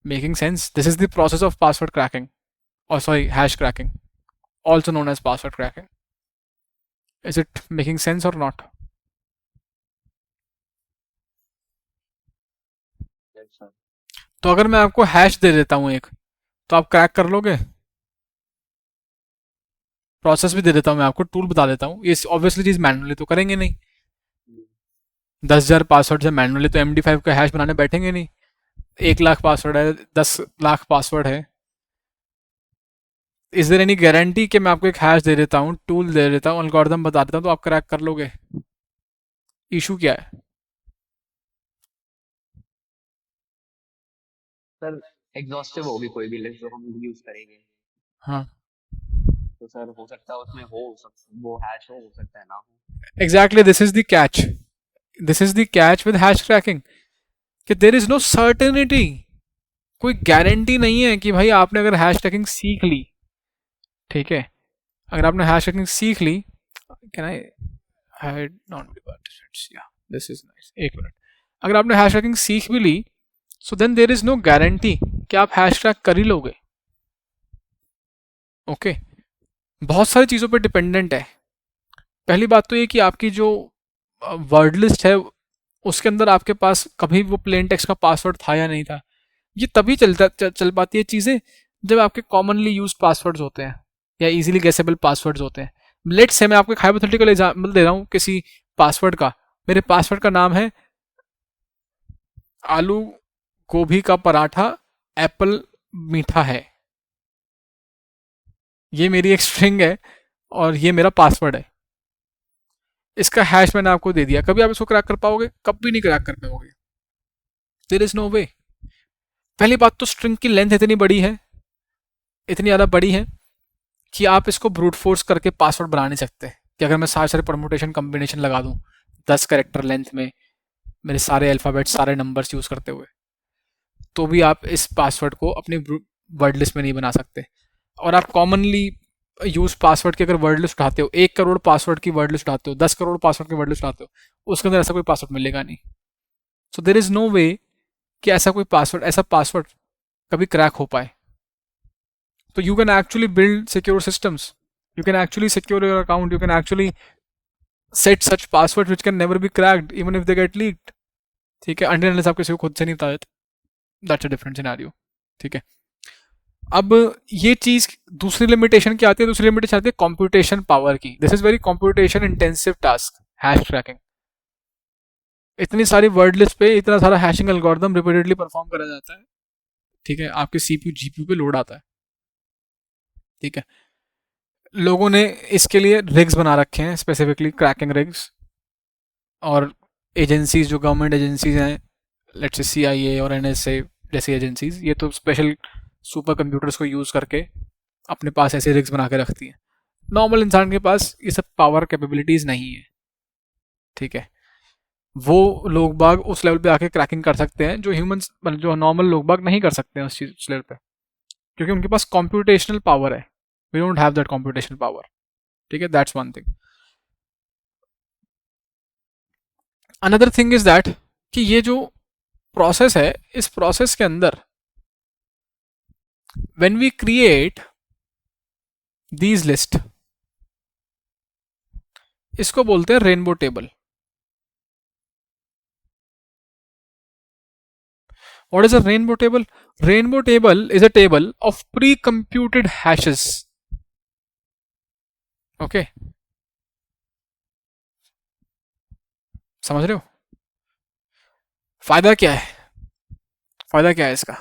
Making sense? This is the process of password cracking, or sorry, hash cracking, also known as password cracking. Is it making sense or not? तो अगर मैं आपको हैश दे देता हूं एक, तो आप क्रैक कर लोगे? प्रोसेस भी दे देता हूं मैं आपको, टूल बता देता हूं, ये ऑब्वियसली चीज मैनुअली तो करेंगे नहीं। 10,000 पासवर्ड है, मैनुअली तो MD5 का हैश बनाने बैठेंगे नहीं। 1 लाख पासवर्ड है, 10 लाख पासवर्ड है। इज देयर एनी गारंटी कि मैं आपको एक हैश दे देता हूँ, टूल दे देता हूँ, एल्गोरिथम बता देता हूँ, तो आप क्रैक कर लोगे? इशू क्या है? सर एग्जॉस्टिव होगी कोई भी लिस्ट जो हम यूज करेंगे, हाँ, तो सर हो सकता है उसमें वो हैश हो सकता है ना हो। Exactly, this is the catch, this is the catch with hash cracking, कि देर इज नो सर्टेनिटी, कोई गारंटी नहीं है कि भाई आपने अगर हैश क्रैकिंग सीख ली, ठीक है, अगर आपने हैश क्रैकिंग सीख ली, can I hide not be participants, या दिस इज नाइस, एक मिनट, अगर आपने हैश क्रैकिंग सीख भी ली, so then there is no guarantee कि आप हैश क्रैक कर ही लोगे। ओके, बहुत सारी चीज़ों पर डिपेंडेंट है। पहली बात तो ये कि आपकी जो वर्ड लिस्ट है उसके अंदर आपके पास कभी वो प्लेन टेक्स्ट का पासवर्ड था या नहीं था। ये तभी चल पाती है चीज़ें जब आपके कॉमनली यूज पासवर्ड्स होते हैं या इजीली गेसेबल पासवर्ड्स होते हैं। लेट्स से मैं आपको एक हाइपोथेटिकल एग्जांपल दे रहा हूँ किसी पासवर्ड का। मेरे पासवर्ड का नाम है आलू गोभी का पराठा, एप्पल मीठा है। ये मेरी एक स्ट्रिंग है और ये मेरा पासवर्ड है। इसका हैश मैंने आपको दे दिया, कभी आप इसको क्रैक कर पाओगे? कभी नहीं क्रैक कर पाओगे। देयर इज नो वे। पहली बात तो स्ट्रिंग की लेंथ इतनी बड़ी है, इतनी ज़्यादा बड़ी है कि आप इसको ब्रूट फोर्स करके पासवर्ड बना नहीं सकते। कि अगर मैं सारे सारे परमुटेशन कॉम्बिनेशन लगा दूं 10 कैरेक्टर लेंथ में, मेरे सारे अल्फ़ाबेट सारे नंबर्स यूज़ करते हुए, तो भी आप इस पासवर्ड को अपनी वर्ड लिस्ट में नहीं बना सकते। और आप कॉमनली यूज पासवर्ड की अगर वर्ड लिस्ट उठाते हो, 1 करोड़ पासवर्ड की वर्ड लिस्ट उठाते हो, 10 करोड़ पासवर्ड की वर्ड लिस्ट उठाते हो, उसके अंदर ऐसा कोई पासवर्ड मिलेगा नहीं। सो देर इज नो वे कि ऐसा पासवर्ड कभी क्रैक हो पाए। तो you can actually build secure systems, you can actually secure your account, you can actually set such password which can never be cracked even if they get leaked. ठीक है, अनटिल अनलेस आप किसी को खुद से नहीं बता देते, दैट्स अ डिफरेंट सिनेरियो। ठीक है, अब ये चीज दूसरी लिमिटेशन क्या आती है? दूसरी लिमिटेशन आती है कंप्यूटेशन पावर की। This is very computation intensive task, hash cracking. इतनी सारी वर्ड लिस्ट पे इतना सारा हैशिंग एल्गोरिदम रिपीटेडली परफॉर्म करा जाता है। ठीक है, आपके सीपीयू जीपीयू पे लोड आता है। ठीक है, लोगों ने इसके लिए रिग्स बना रखे हैं, स्पेसिफिकली क्रैकिंग रिग्स। और एजेंसीज, जो गवर्नमेंट एजेंसीज हैं, लेट्स से सीआईए और एनएसए जैसी एजेंसीज, ये तो स्पेशल सुपर कंप्यूटर्स को यूज करके अपने पास ऐसे रिग्स बना के रखती हैं। नॉर्मल इंसान के पास ये सब पावर कैपेबिलिटीज नहीं है। ठीक है, वो लोग बाग उस लेवल पे आके क्रैकिंग कर सकते हैं जो ह्यूमंस, मतलब जो नॉर्मल लोग बाग नहीं कर सकते हैं उस लेवल पे, क्योंकि उनके पास कॉम्प्यूटेशनल पावर है। We don't have that computational power. ठीक है, that's one thing. Another thing is that कि ये जो प्रोसेस है, इस प्रोसेस के अंदर when we create these list, इसको बोलते हैं rainbow table. What is a rainbow table? Rainbow table is a table of pre-computed hashes. Okay, समझ रहे हो? फायदा क्या है? फायदा क्या है इसका?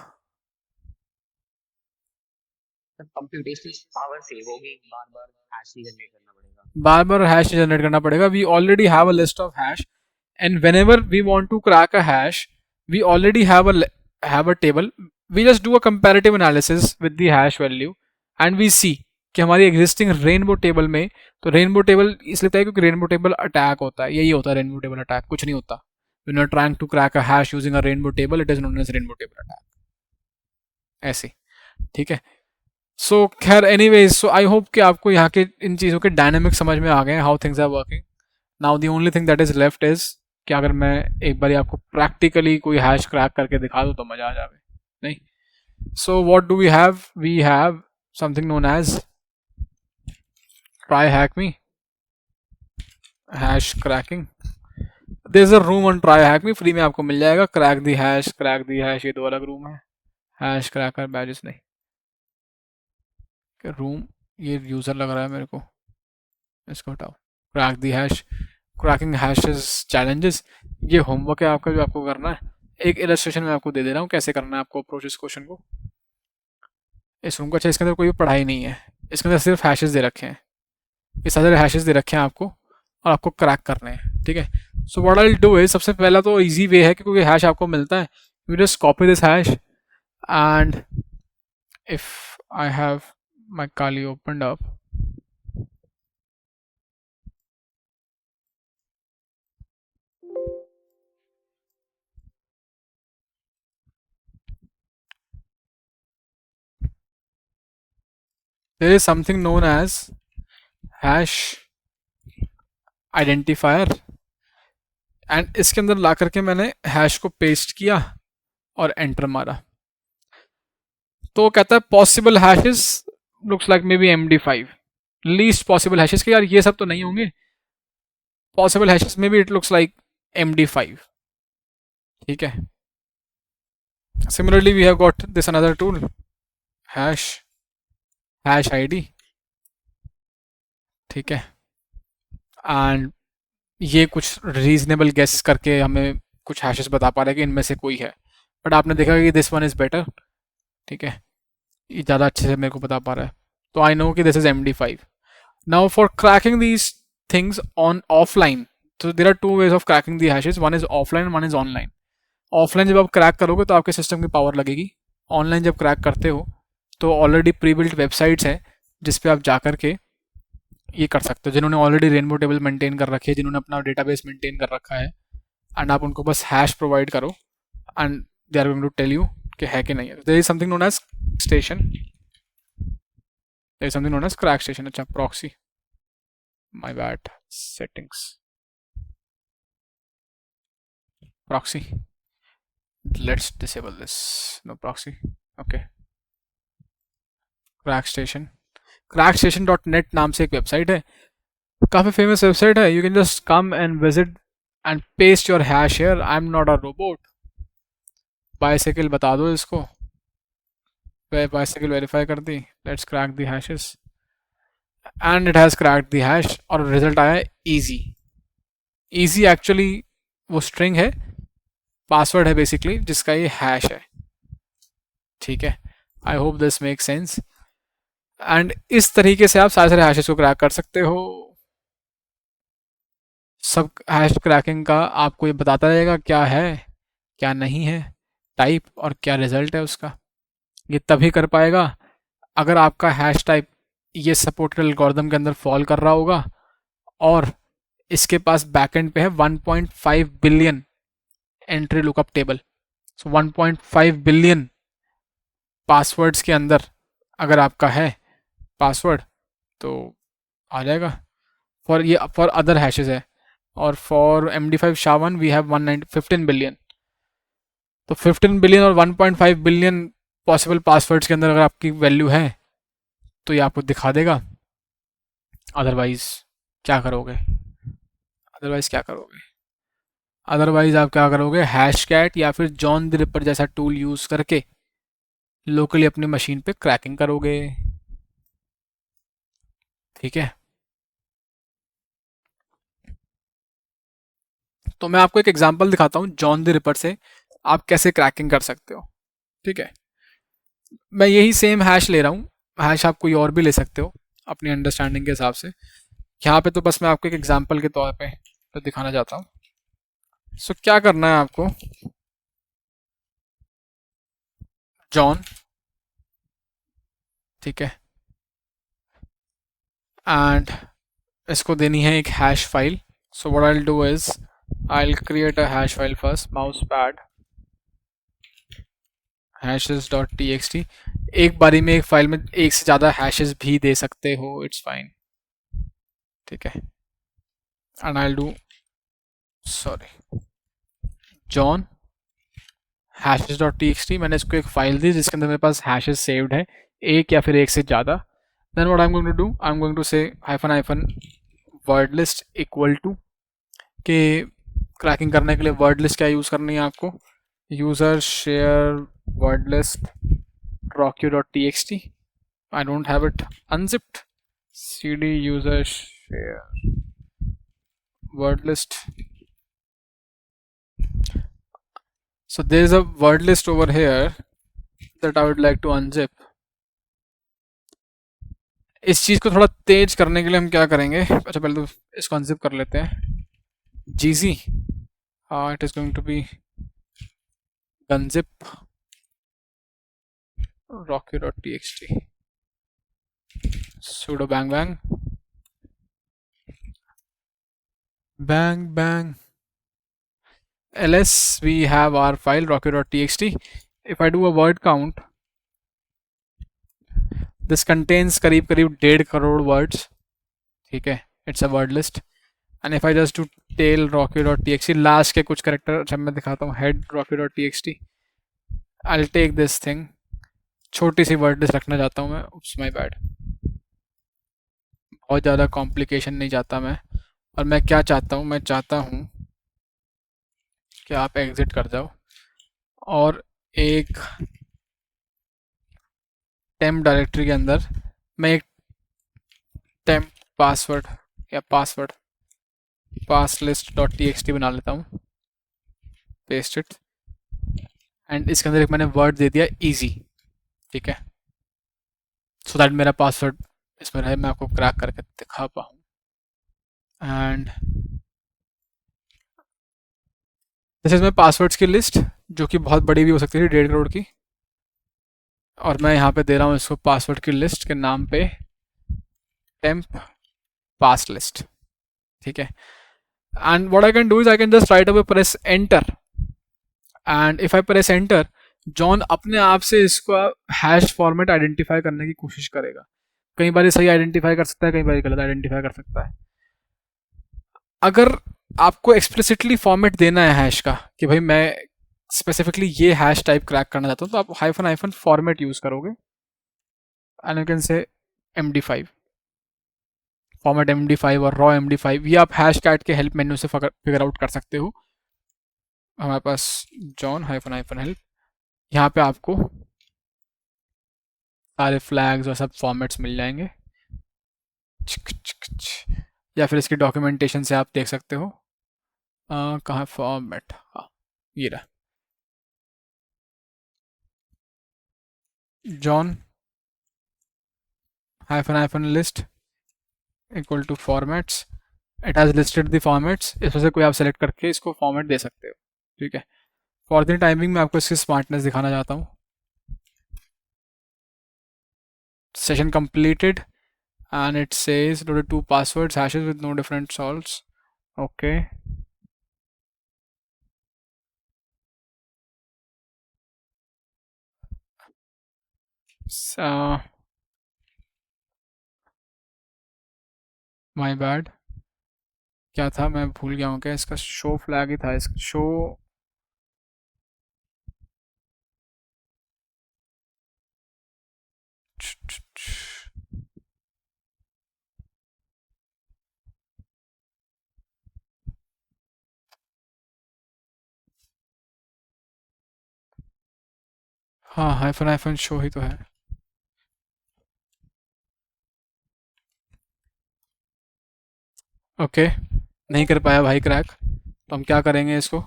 कंप्यूटेशनल पावर सेव होगी, बार बार हैश नहीं जनरेट करना पड़ेगा। बार बार हैश जनरेट करना पड़ेगा। We already have a list of hash, and whenever we want to crack a hash, we already have a table. We just do a comparative analysis with the hash value and we see कि हमारी एग्जिस्टिंग रेनबो टेबल में, तो रेनबो टेबल इसलिए होता है क्योंकि रेनबो टेबल अटैक होता है, यही होता है रेनबो टेबल अटैक, कुछ नहीं होता। When you're trying to crack a hash using a rainbow table, it is known as rainbow table attack. ऐसे, ठीक है। सो खैर एनीवेज, सो आई होप कि आपको यहाँ के इन चीज़ों के डायनेमिक समझ में आ गए, how things are working. Now the only thing that is left is कि अगर मैं एक बार आपको प्रैक्टिकली कोई हैश क्रैक करके दिखा दूँ तो मजा आ जाए, नहीं? So what do we have something known as try hack me hash cracking. There is a room on try hack me, free में आपको मिल जाएगा। क्रैक दी हैश, ये दो अलग रूम है। हैश क्रैकर बैजेस नहीं, रूम, ये यूजर लग रहा है मेरे को, इसको हटाओ। क्रैक दी हैश, क्रैकिंग हैशेस चैलेंजेस, ये होमवर्क है आपका जो आपको करना है। एक इलस्ट्रेशन में आपको दे दे रहा हूँ कैसे करना है आपको अप्रोच इस क्वेश्चन को। इस रूम का, अच्छा इसके अंदर कोई पढ़ाई नहीं है, इसके अंदर सिर्फ हैशेस दे रखे हैं, ये सारे हैशेस दे रखे हैं आपको और आपको क्रैक करने हैं। ठीक है, so what I will do is, सबसे पहला तो इजी वे है कि क्योंकि हैश आपको मिलता है, you just copy this hash and if I have my Kali opened up, there is something known as hash identifier and इसके अंदर ला करके मैंने हैश को पेस्ट किया और एंटर मारा, तो कहता है possible hashes looks like may be MD5, least possible hashes के, यार ये सब तो नहीं होंगे, पॉसिबल हैशेस में भी इट लुक्स लाइक MD5। ठीक है, similarly we have got this another tool, hash ID। ठीक है, एंड ये कुछ रीजनेबल गेस करके हमें कुछ हैशेस बता पा रहा है कि इनमें से कोई है, बट आपने देखा कि दिस वन इज़ बेटर। ठीक है, ये ज़्यादा अच्छे से मेरे को बता पा रहा है, तो आई नो कि this is MD5। Now for cracking these things on offline, तो there are two ways of cracking the hashes, one is offline, one is online. Offline जब आप क्रैक करोगे तो आपके सिस्टम की पावर लगेगी। ऑनलाइन जब क्रैक करते हो तो ऑलरेडी प्री बिल्ट वेबसाइट्स हैं जिस पे आप जा कर के ये कर सकते हो, जिन्होंने ऑलरेडी रेनबो टेबल मेंटेन कर रखी है, जिन्होंने अपना डेटाबेस मेंटेन कर रखा है, एंड आप उनको बस हैश प्रोवाइड करो and they are going to tell you कि है कि नहीं है। There is something known as station, there is something known as crack station. अच्छा, proxy, my bad, settings, proxy, let's disable this, no proxy, okay। crackstation, crackstation.net नाम से एक वेबसाइट है, काफ़ी फेमस वेबसाइट है। You can just come and visit and paste your hash here, I am not a robot. Bicycle बता दो इसको, बाइसाइकिल वेरीफाई कर दी, let's crack the hashes, and it has cracked the hash, और रिजल्ट आया इजी। इजी एक्चुअली वो स्ट्रिंग है, पासवर्ड है बेसिकली, जिसका ये हैश है। ठीक है, I hope this make sense. And इस तरीके से आप सारे सारे हैशेस को क्रैक कर सकते हो। सब हैश क्रैकिंग का आपको ये बताता रहेगा क्या है, क्या नहीं है, टाइप और क्या रिजल्ट है उसका। ये तभी कर पाएगा अगर आपका हैश टाइप ये सपोर्टेड एल्गोरिथम के अंदर फॉल कर रहा होगा, और इसके पास बैकएंड पे है 1.5 बिलियन एंट्री लुकअप टेबल। सो 1.5 बिलियन पासवर्ड्स के अंदर अगर आपका है पासवर्ड तो आ जाएगा। फॉर अदर हैशेस है, और for MD5 SHA-1 we have 15 billion. तो 15 बिलियन और 1.5 बिलियन पॉसिबल पासवर्ड्स के अंदर अगर आपकी वैल्यू है तो ये आपको दिखा देगा। अदरवाइज क्या करोगे, अदरवाइज क्या करोगे, अदरवाइज आप क्या करोगे, हैश कैट या फिर जॉन द रिपर जैसा टूल यूज़ करके लोकली अपनी मशीन पे क्रैकिंग करोगे। ठीक है, तो मैं आपको एक एग्जांपल दिखाता हूँ जॉन द रिपर से आप कैसे क्रैकिंग कर सकते हो। ठीक है, मैं यही सेम हैश ले रहा हूँ, हैश आप कोई और भी ले सकते हो अपनी अंडरस्टैंडिंग के हिसाब से। यहाँ पे तो बस मैं आपको एक एग्जांपल के तौर पे तो दिखाना चाहता हूँ। सो क्या करना है आपको, जॉन, ठीक है, एंड इसको देनी है एक hash file. So what I will do is I will create a hash file first, mouse pad hashes.txt। एक बारी में एक फाइल में एक से ज़्यादा हैशेस भी दे सकते हो, इट्स फाइन। ठीक है, and I will do sorry John hashes.txt। मैंने इसको एक फाइल दी जिसके अंदर मेरे पास हैशेस सेव्ड है, एक या फिर एक से ज़्यादा। Then what I am going to do, I am going to say hyphen hyphen word list equal to के क्रैकिंग करने के लिए वर्ड लिस्ट क्या यूज़ करनी है आपको, user share word list rockio.txt, I don't have it unzipped, cd user share word list। so there is a word list over here that I would like to unzip। इस चीज़ को थोड़ा तेज करने के लिए हम क्या करेंगे, अच्छा पहले तो इसको अनजिप कर लेते हैं। gz, it is going to be unzip rockio.txt sudo bang bang bang bang ls, we have our file rockio.txt। if I do a word count, this contains करीब करीब 1.5 करोड़ words। ठीक है, it's a word list। and if I just do tail rockio.txt, last के कुछ करेक्टर अच्छा मैं दिखाता हूँ, head rockio.txt, I'll take this thing, छोटी सी वर्ड लिस्ट रखना चाहता हूँ मैं, उप्स माय बैड, बहुत ज़्यादा कॉम्प्लिकेशन नहीं चाहता मैं। और मैं क्या चाहता हूँ, मैं चाहता हूँ कि आप एग्जिट कर जाओ और एक टेम्प डायरेक्टरी के अंदर मैं एक टेम्प पासवर्ड या password pass list dot T X T बना लेता हूँ। पेस्ट इट, एंड इसके अंदर एक मैंने वर्ड दे दिया इजी, ठीक है, सो दैट मेरा पासवर्ड इसमें रहे, मैं आपको क्रैक करके दिखा पाऊँ। And this is my passwords की लिस्ट, जो कि बहुत बड़ी भी हो सकती है, 1.5 करोड़ की, और मैं यहाँ पे दे रहा हूँ इसको पासवर्ड की लिस्ट के नाम पे टेम्प पास लिस्ट, ठीक है। And what I can do is I can just right away press enter, and if I press enter, John अपने आप से इसका हैश फॉर्मेट आइडेंटिफाई करने की कोशिश करेगा। कई बार सही आइडेंटिफाई कर सकता है, कई बार गलत आइडेंटिफाई कर सकता है। अगर आपको एक्सप्लिसिटली फॉर्मेट देना है हैश का कि भाई मैं स्पेसिफिकली ये हैश टाइप क्रैक करना चाहता हूँ, तो आप हाइफन हाइफन फॉर्मेट यूज करोगे, एंड यू कैन से MD5 फॉर्मेट, MD5 और रॉ MD5, ये आप हैश कैट के हेल्प मेन्यू से फिगर आउट कर सकते हो। हमारे पास जॉन हाइफन हाइफन हेल्प, यहाँ पे आपको सारे फ्लैग्स और सब फॉर्मेट्स मिल जाएंगे, या फिर इसकी डॉक्यूमेंटेशन से आप देख सकते हो। कहाँ फॉर्मेट, हाँ ये रहा, John hyphen hyphen list equal to formats, it has listed the formats, इसमें से कोई आप सेलेक्ट करके इसको फॉर्मेट दे सकते हो, ठीक है। फॉर द टाइमिंग मैं आपको इसकी स्मार्टनेस दिखाना चाहता हूँ। Session completed and it says loaded 2 passwords hashes with no different salts, okay। My bad, क्या था मैं भूल गया हूँ, क्या इसका शो फ्लैग ही था, इसका शो, हाँ हाइफन हाइफन शो ही तो है। ओके, नहीं कर पाया भाई क्रैक, तो हम क्या करेंगे, इसको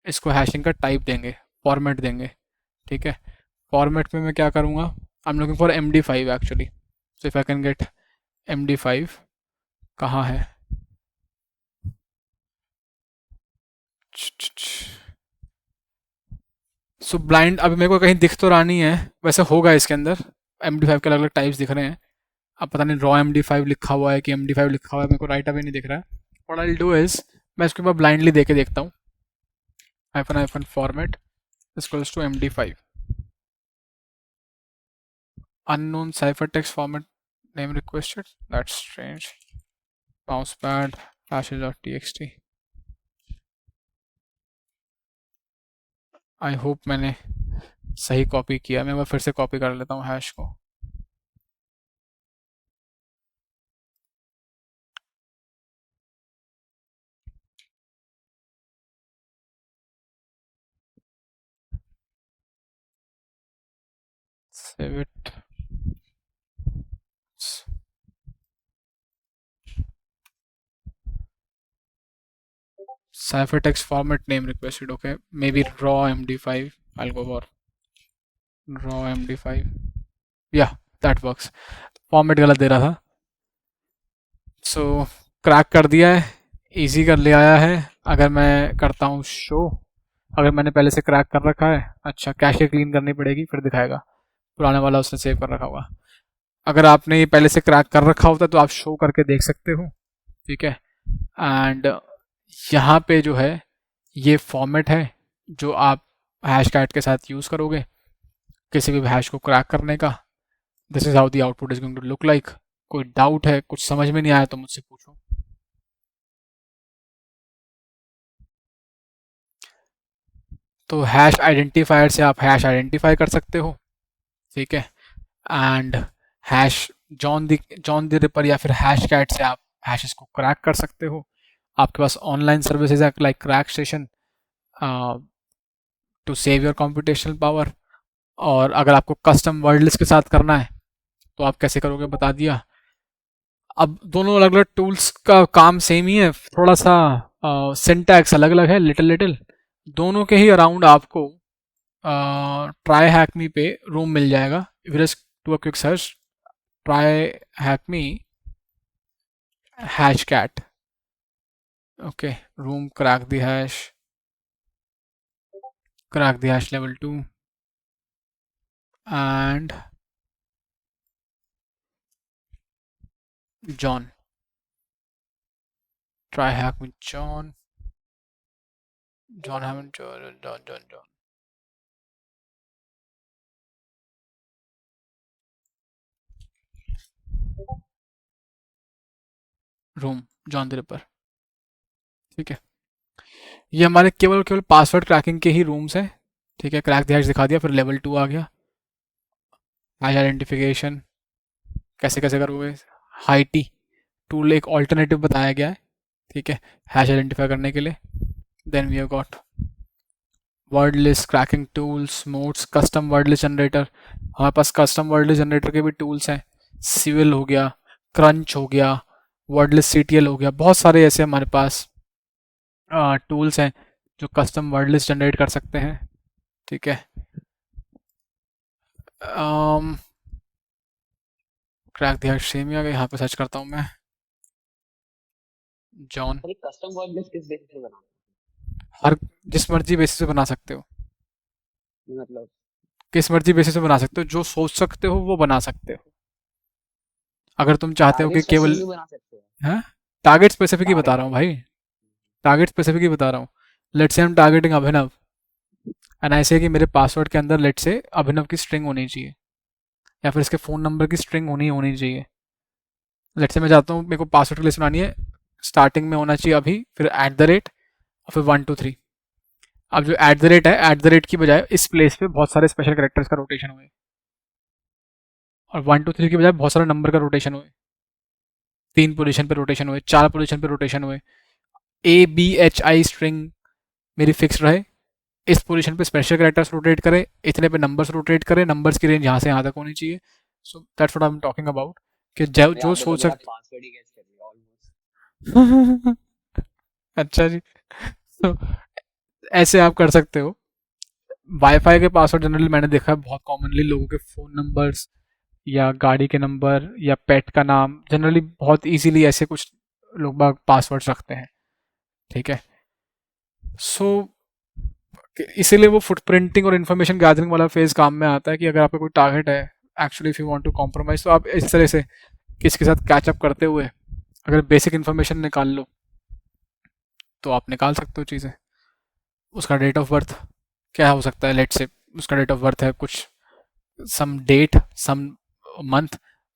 इसको हैशिंग का टाइप देंगे, फॉर्मेट देंगे, ठीक है। फॉर्मेट में मैं क्या करूँगा, I am looking for MD5 actually, so if I can get MD5, कहाँ है, सो ब्लाइंड अभी मेरे को कहीं दिख तो रहा नहीं है, वैसे होगा इसके अंदर MD5 के अलग अलग टाइप्स दिख रहे हैं। अब पता नहीं रॉ MD5 लिखा हुआ है कि MD5 लिखा हुआ है, मेरे को राइट अवे नहीं दिख रहा है। What I will do is, मैं इसके बाद ब्लाइंडली दे के देखता हूँ, hyphen hyphen format equals to MD5, unknown ciphertext format name requested, that's strange, mousepad hashes.txt, I hope मैंने सही कॉपी किया, मैं फिर से कॉपी कर लेता हूँ हैश को। Save it, ciphertext format name requested, okay, maybe raw MD5, I'll go for raw MD5, yeah that works, format गलत दे रहा था, सो क्रैक कर दिया है, इजी कर ले आया है। अगर मैं करता हूँ शो, अगर मैंने पहले से क्रैक कर रखा है, अच्छा कैशे क्लीन करनी पड़ेगी फिर दिखाएगा, पुराने वाला उसने सेव कर रखा होगा। अगर आपने ये पहले से क्रैक कर रखा होता तो आप शो करके देख सकते हो, ठीक है। एंड यहाँ पे जो है ये फॉर्मेट है जो आप हैश कैट के साथ यूज़ करोगे किसी भी हैश को क्रैक करने का। This is how the output is going to look like. कोई डाउट है, कुछ समझ में नहीं आया तो मुझसे पूछो। तो हैश आइडेंटिफायर से आप हैश आइडेंटिफाई कर सकते हो, ठीक है। And hash John the ripper या फिर हैश कैट से आप हैशेस को क्रैक कर सकते हो। आपके पास ऑनलाइन सर्विसेज है like crack station to save your computational power. और अगर आपको कस्टम वर्ड लिस्ट के साथ करना है तो आप कैसे करोगे बता दिया। अब दोनों अलग अलग टूल्स का काम सेम ही है, थोड़ा सा सिंटैक्स अलग अलग है, लिटिल लिटिल, दोनों के ही अराउंड आपको ट्राई हैकमी पे रूम मिल जाएगा। If you just do a quick search, try hack me hashcat, okay, room crack the hash level 2 and John, try hack with John Hammond, John room John the ripper. ठीक है, ये हमारे केवल केवल पासवर्ड क्रैकिंग के ही रूम्स हैं। ठीक है, क्रैक द हैश दिखा दिया, फिर लेवल 2 आ गया, हैश आइडेंटिफिकेशन कैसे कैसे करोगे, हाईटी टूल एक ऑल्टरनेटिव बताया गया है। ठीक है, हैश आइडेंटिफाई करने के लिए। Then we have got word list cracking tools, modes, custom word list generator. हमारे पास कस्टम वर्ड लिस्ट जनरेटर के भी टूल्स हैं, सिविल हो गया, क्रंच हो गया, वर्ड लिस्ट सीटीएल हो गया, बहुत सारे ऐसे हमारे पास टूल्स हैं जो कस्टम वर्ड लिस्ट जनरेट कर सकते हैं। ठीक है, क्रैक दिया सेम ही आ गया, यहाँ पे सर्च करता हूँ मैं जॉन। अरे कस्टम वर्ड लिस्ट किस बेसिस पे बनाना हर जिस मर्जी बेसिस पे बना सकते हो, है? मतलब किस मर्जी बेसिस पे बना सकते हो, जो सोच सकते हो वो बना सकते हो। अगर तुम चाहते हो टारगेट कि स्पेसिफिक केवल, भी बना सकते हैं। हाँ, टारगेट स्पेसिफिक ही बता रहा हूँ टारगेट भाई, टारगेट स्पेसिफिक ही बता रहा हूँ। लेट्स से हम टारगेटिंग अभिनव, एंड ऐसे कि मेरे पासवर्ड के अंदर लेट्स से अभिनव की स्ट्रिंग होनी चाहिए, या फिर इसके फ़ोन नंबर की स्ट्रिंग होनी चाहिए। लेट्स से मैं चाहता हूँ मेरे को पासवर्ड की लिस्ट बनानी है, स्टार्टिंग में होना चाहिए अभी, फिर एट द रेट, और फिर 1 2 3। अब जो एट द रेट है, एट द रेट की बजाय इस प्लेस पे बहुत सारे स्पेशल कैरेक्टर्स का रोटेशन हुए, और 1 2 3 की बजाय बहुत सारे नंबर का रोटेशन हुए, 3 पोजीशन पे रोटेशन हुए, 4 पोजीशन पे रोटेशन हुए। ABHI स्ट्रिंग मेरी फिक्स रहे, इस पोजीशन पे स्पेशल कैरेक्टर्स रोटेट करे, इतने पे नंबर्स रोटेट करे, नंबर्स की रेंज यहाँ से यहाँ तक होनी चाहिए। सो that's what I am talking about, कि जो भाई जो आपने तो सोच मेरा सकते। पासवर्ड ही गेस कर लिया ऑलमोस्ट। अच्छा जी, तो ऐसे आप कर सकते हो। वाईफाई के पासवर्ड जनरली मैंने देखा है बहुत कॉमनली लोगों के फ़ोन नंबर्स या गाड़ी के नंबर या पेट का नाम, जनरली बहुत इजीली ऐसे कुछ लोग बाग पासवर्ड्स रखते हैं। ठीक है, सो इसीलिए वो फुटप्रिंटिंग और इन्फॉर्मेशन गैदरिंग वाला फेज काम में आता है, कि अगर आपका कोई टारगेट है, actually if you want to compromise, तो आप इस तरह से किसके साथ कैचअप करते हुए अगर बेसिक इन्फॉर्मेशन निकाल लो तो आप निकाल सकते हो चीज़ें। उसका डेट ऑफ बर्थ क्या हो सकता है, लेट से उसका डेट ऑफ बर्थ है कुछ, सम डेट, सम मंथ,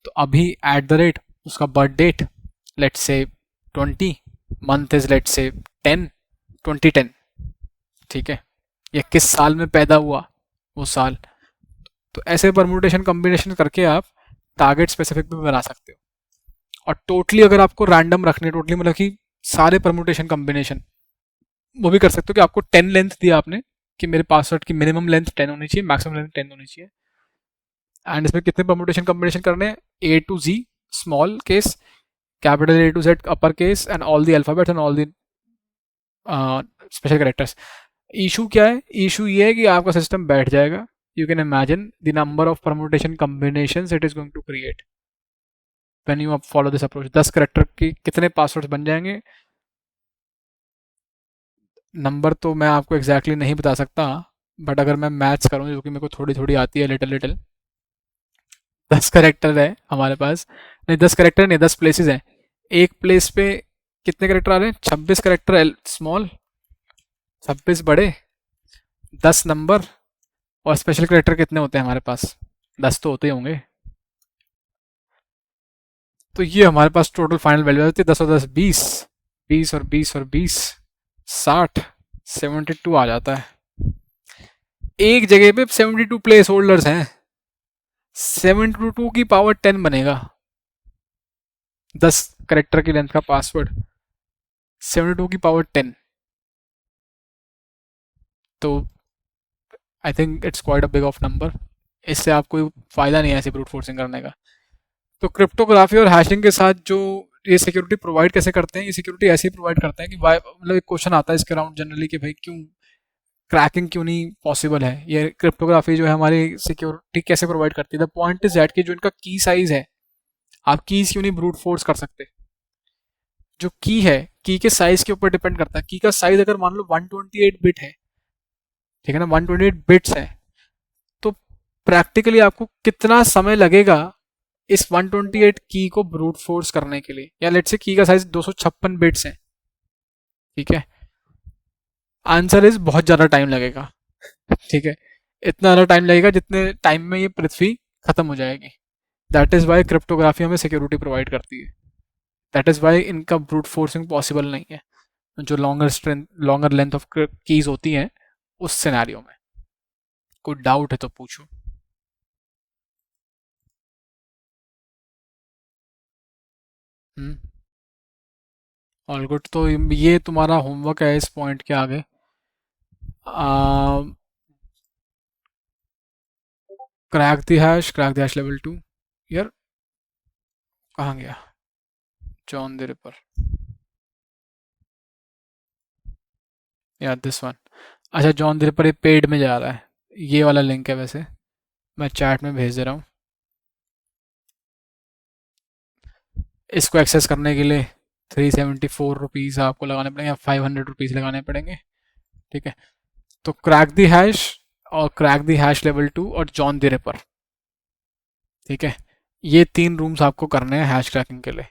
तो अभी एट द रेट उसका बर्थ डेट लेट से 20, मंथ इज लेट से 10, 2010। ठीक है, या किस साल में पैदा हुआ वो साल। तो ऐसे परम्यूटेशन कम्बिनेशन करके आप टारगेट स्पेसिफिक भी बना सकते हो। और टोटली अगर आपको रैंडम रखने, टोटली मतलब कि सारे परम्यूटेशन कम्बिनेशन, वो भी कर सकते हो कि आपको 10 लेंथ दिया आपने, कि मेरे पासवर्ड की मिनिमम लेंथ 10 होनी चाहिए, मैक्सिमम लेंथ 10 होनी चाहिए, एंड इसमें कितने परम्यूटेशन कम्बिनेशन करने हैं, A to Z small case, capital A to Z upper case, and all the alphabets and all the special characters. Issue क्या है, इशू ये है कि आपका सिस्टम बैठ जाएगा। You can imagine the number of permutation combination it is going to create when you follow this approach. 10 character के कितने पासवर्ड्स बन जाएंगे, नंबर तो मैं आपको एग्जैक्टली नहीं बता सकता, बट अगर मैं मैथ्स करूँ जो कि मेरे को थोड़ी थोड़ी आती है, लिटिल लिटिल, 10 करेक्टर है हमारे पास, नहीं 10 करेक्टर नहीं, 10 प्लेसेस हैं। एक प्लेस पे कितने करेक्टर आ रहे हैं, 26 करेक्टर स्मॉल, 26 बड़े, 10 नंबर, और स्पेशल करेक्टर कितने होते हैं हमारे पास, 10 तो होते ही होंगे। तो ये हमारे पास टोटल फाइनल वैल्यू आती है 10 और 10 20, 20 और 20 और 20 60, 72 आ जाता है। एक जगह पे 72 प्लेस होल्डर्स हैं, 72 की पावर 10 बनेगा 10 करेक्टर की लेंथ का पासवर्ड, 72 की पावर 10। तो I think it's quite a big of number. इससे आपको फायदा नहीं है ऐसे ब्रूट फोर्सिंग करने का। तो क्रिप्टोग्राफी और हैशिंग के साथ जो ये सिक्योरिटी प्रोवाइड कैसे करते हैं, ये सिक्योरिटी ऐसे ही प्रोवाइड करते हैं कि मतलब एक क्वेश्चन आता है इसके अराउंड जनरली कि भाई क्यों क्रैकिंग क्यों नहीं पॉसिबल है, ये क्रिप्टोग्राफी जो है हमारी सिक्योरिटी कैसे प्रोवाइड करती है। द पॉइंट इज दैट कि जो इनका की साइज है, आप कीज क्यों नहीं ब्रूट फोर्स कर सकते। जो की है, की के साइज के ऊपर डिपेंड करता है। की का साइज अगर मान लो 128 बिट है, ठीक है ना, 128 बिट्स है, तो प्रैक्टिकली आपको कितना समय लगेगा इस 128 की को ब्रूट फोर्स करने के लिए। या लेट्स से की का साइज 256 बिट्स है, ठीक है, आंसर इज बहुत ज़्यादा टाइम लगेगा, ठीक है, इतना ज़्यादा टाइम लगेगा जितने टाइम में ये पृथ्वी खत्म हो जाएगी। दैट इज़ वाई क्रिप्टोग्राफी हमें सिक्योरिटी प्रोवाइड करती है। दैट इज़ वाई इनका ब्रूट फोर्सिंग पॉसिबल नहीं है, जो लॉन्गर लेंथ ऑफ कीज होती हैं उस सिनेरियो में। कोई डाउट है तो पूछो। हम्म। ऑल गुड, तो ये तुम्हारा होमवर्क है इस पॉइंट के आगे। Crack the hash level 2। यार कहाँ गया जॉन द रिपर, या दिस वन। अच्छा, जॉन द रिपर ये पेड में जा रहा है, ये वाला लिंक है वैसे, मैं चैट में भेज दे रहा हूँ। इसको एक्सेस करने के लिए 374 रुपीज़ आपको लगाने पड़ेंगे, या 500 रुपीज़ लगाने पड़ेंगे, ठीक है। तो क्रैक दी हैश, और क्रैक दी हैश लेवल 2 और जॉन द रिपर, ठीक है, ये 3 रूम्स आपको करने हैं हैश क्रैकिंग के लिए।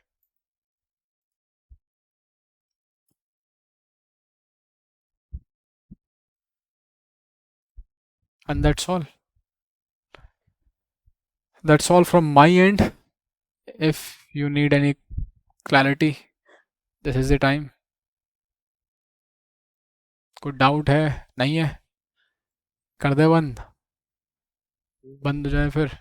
And that's all from my and. If you need any clarity, this is the time. कोई डाउट है? नहीं है? कर दे बंद, बंद हो जाए फिर।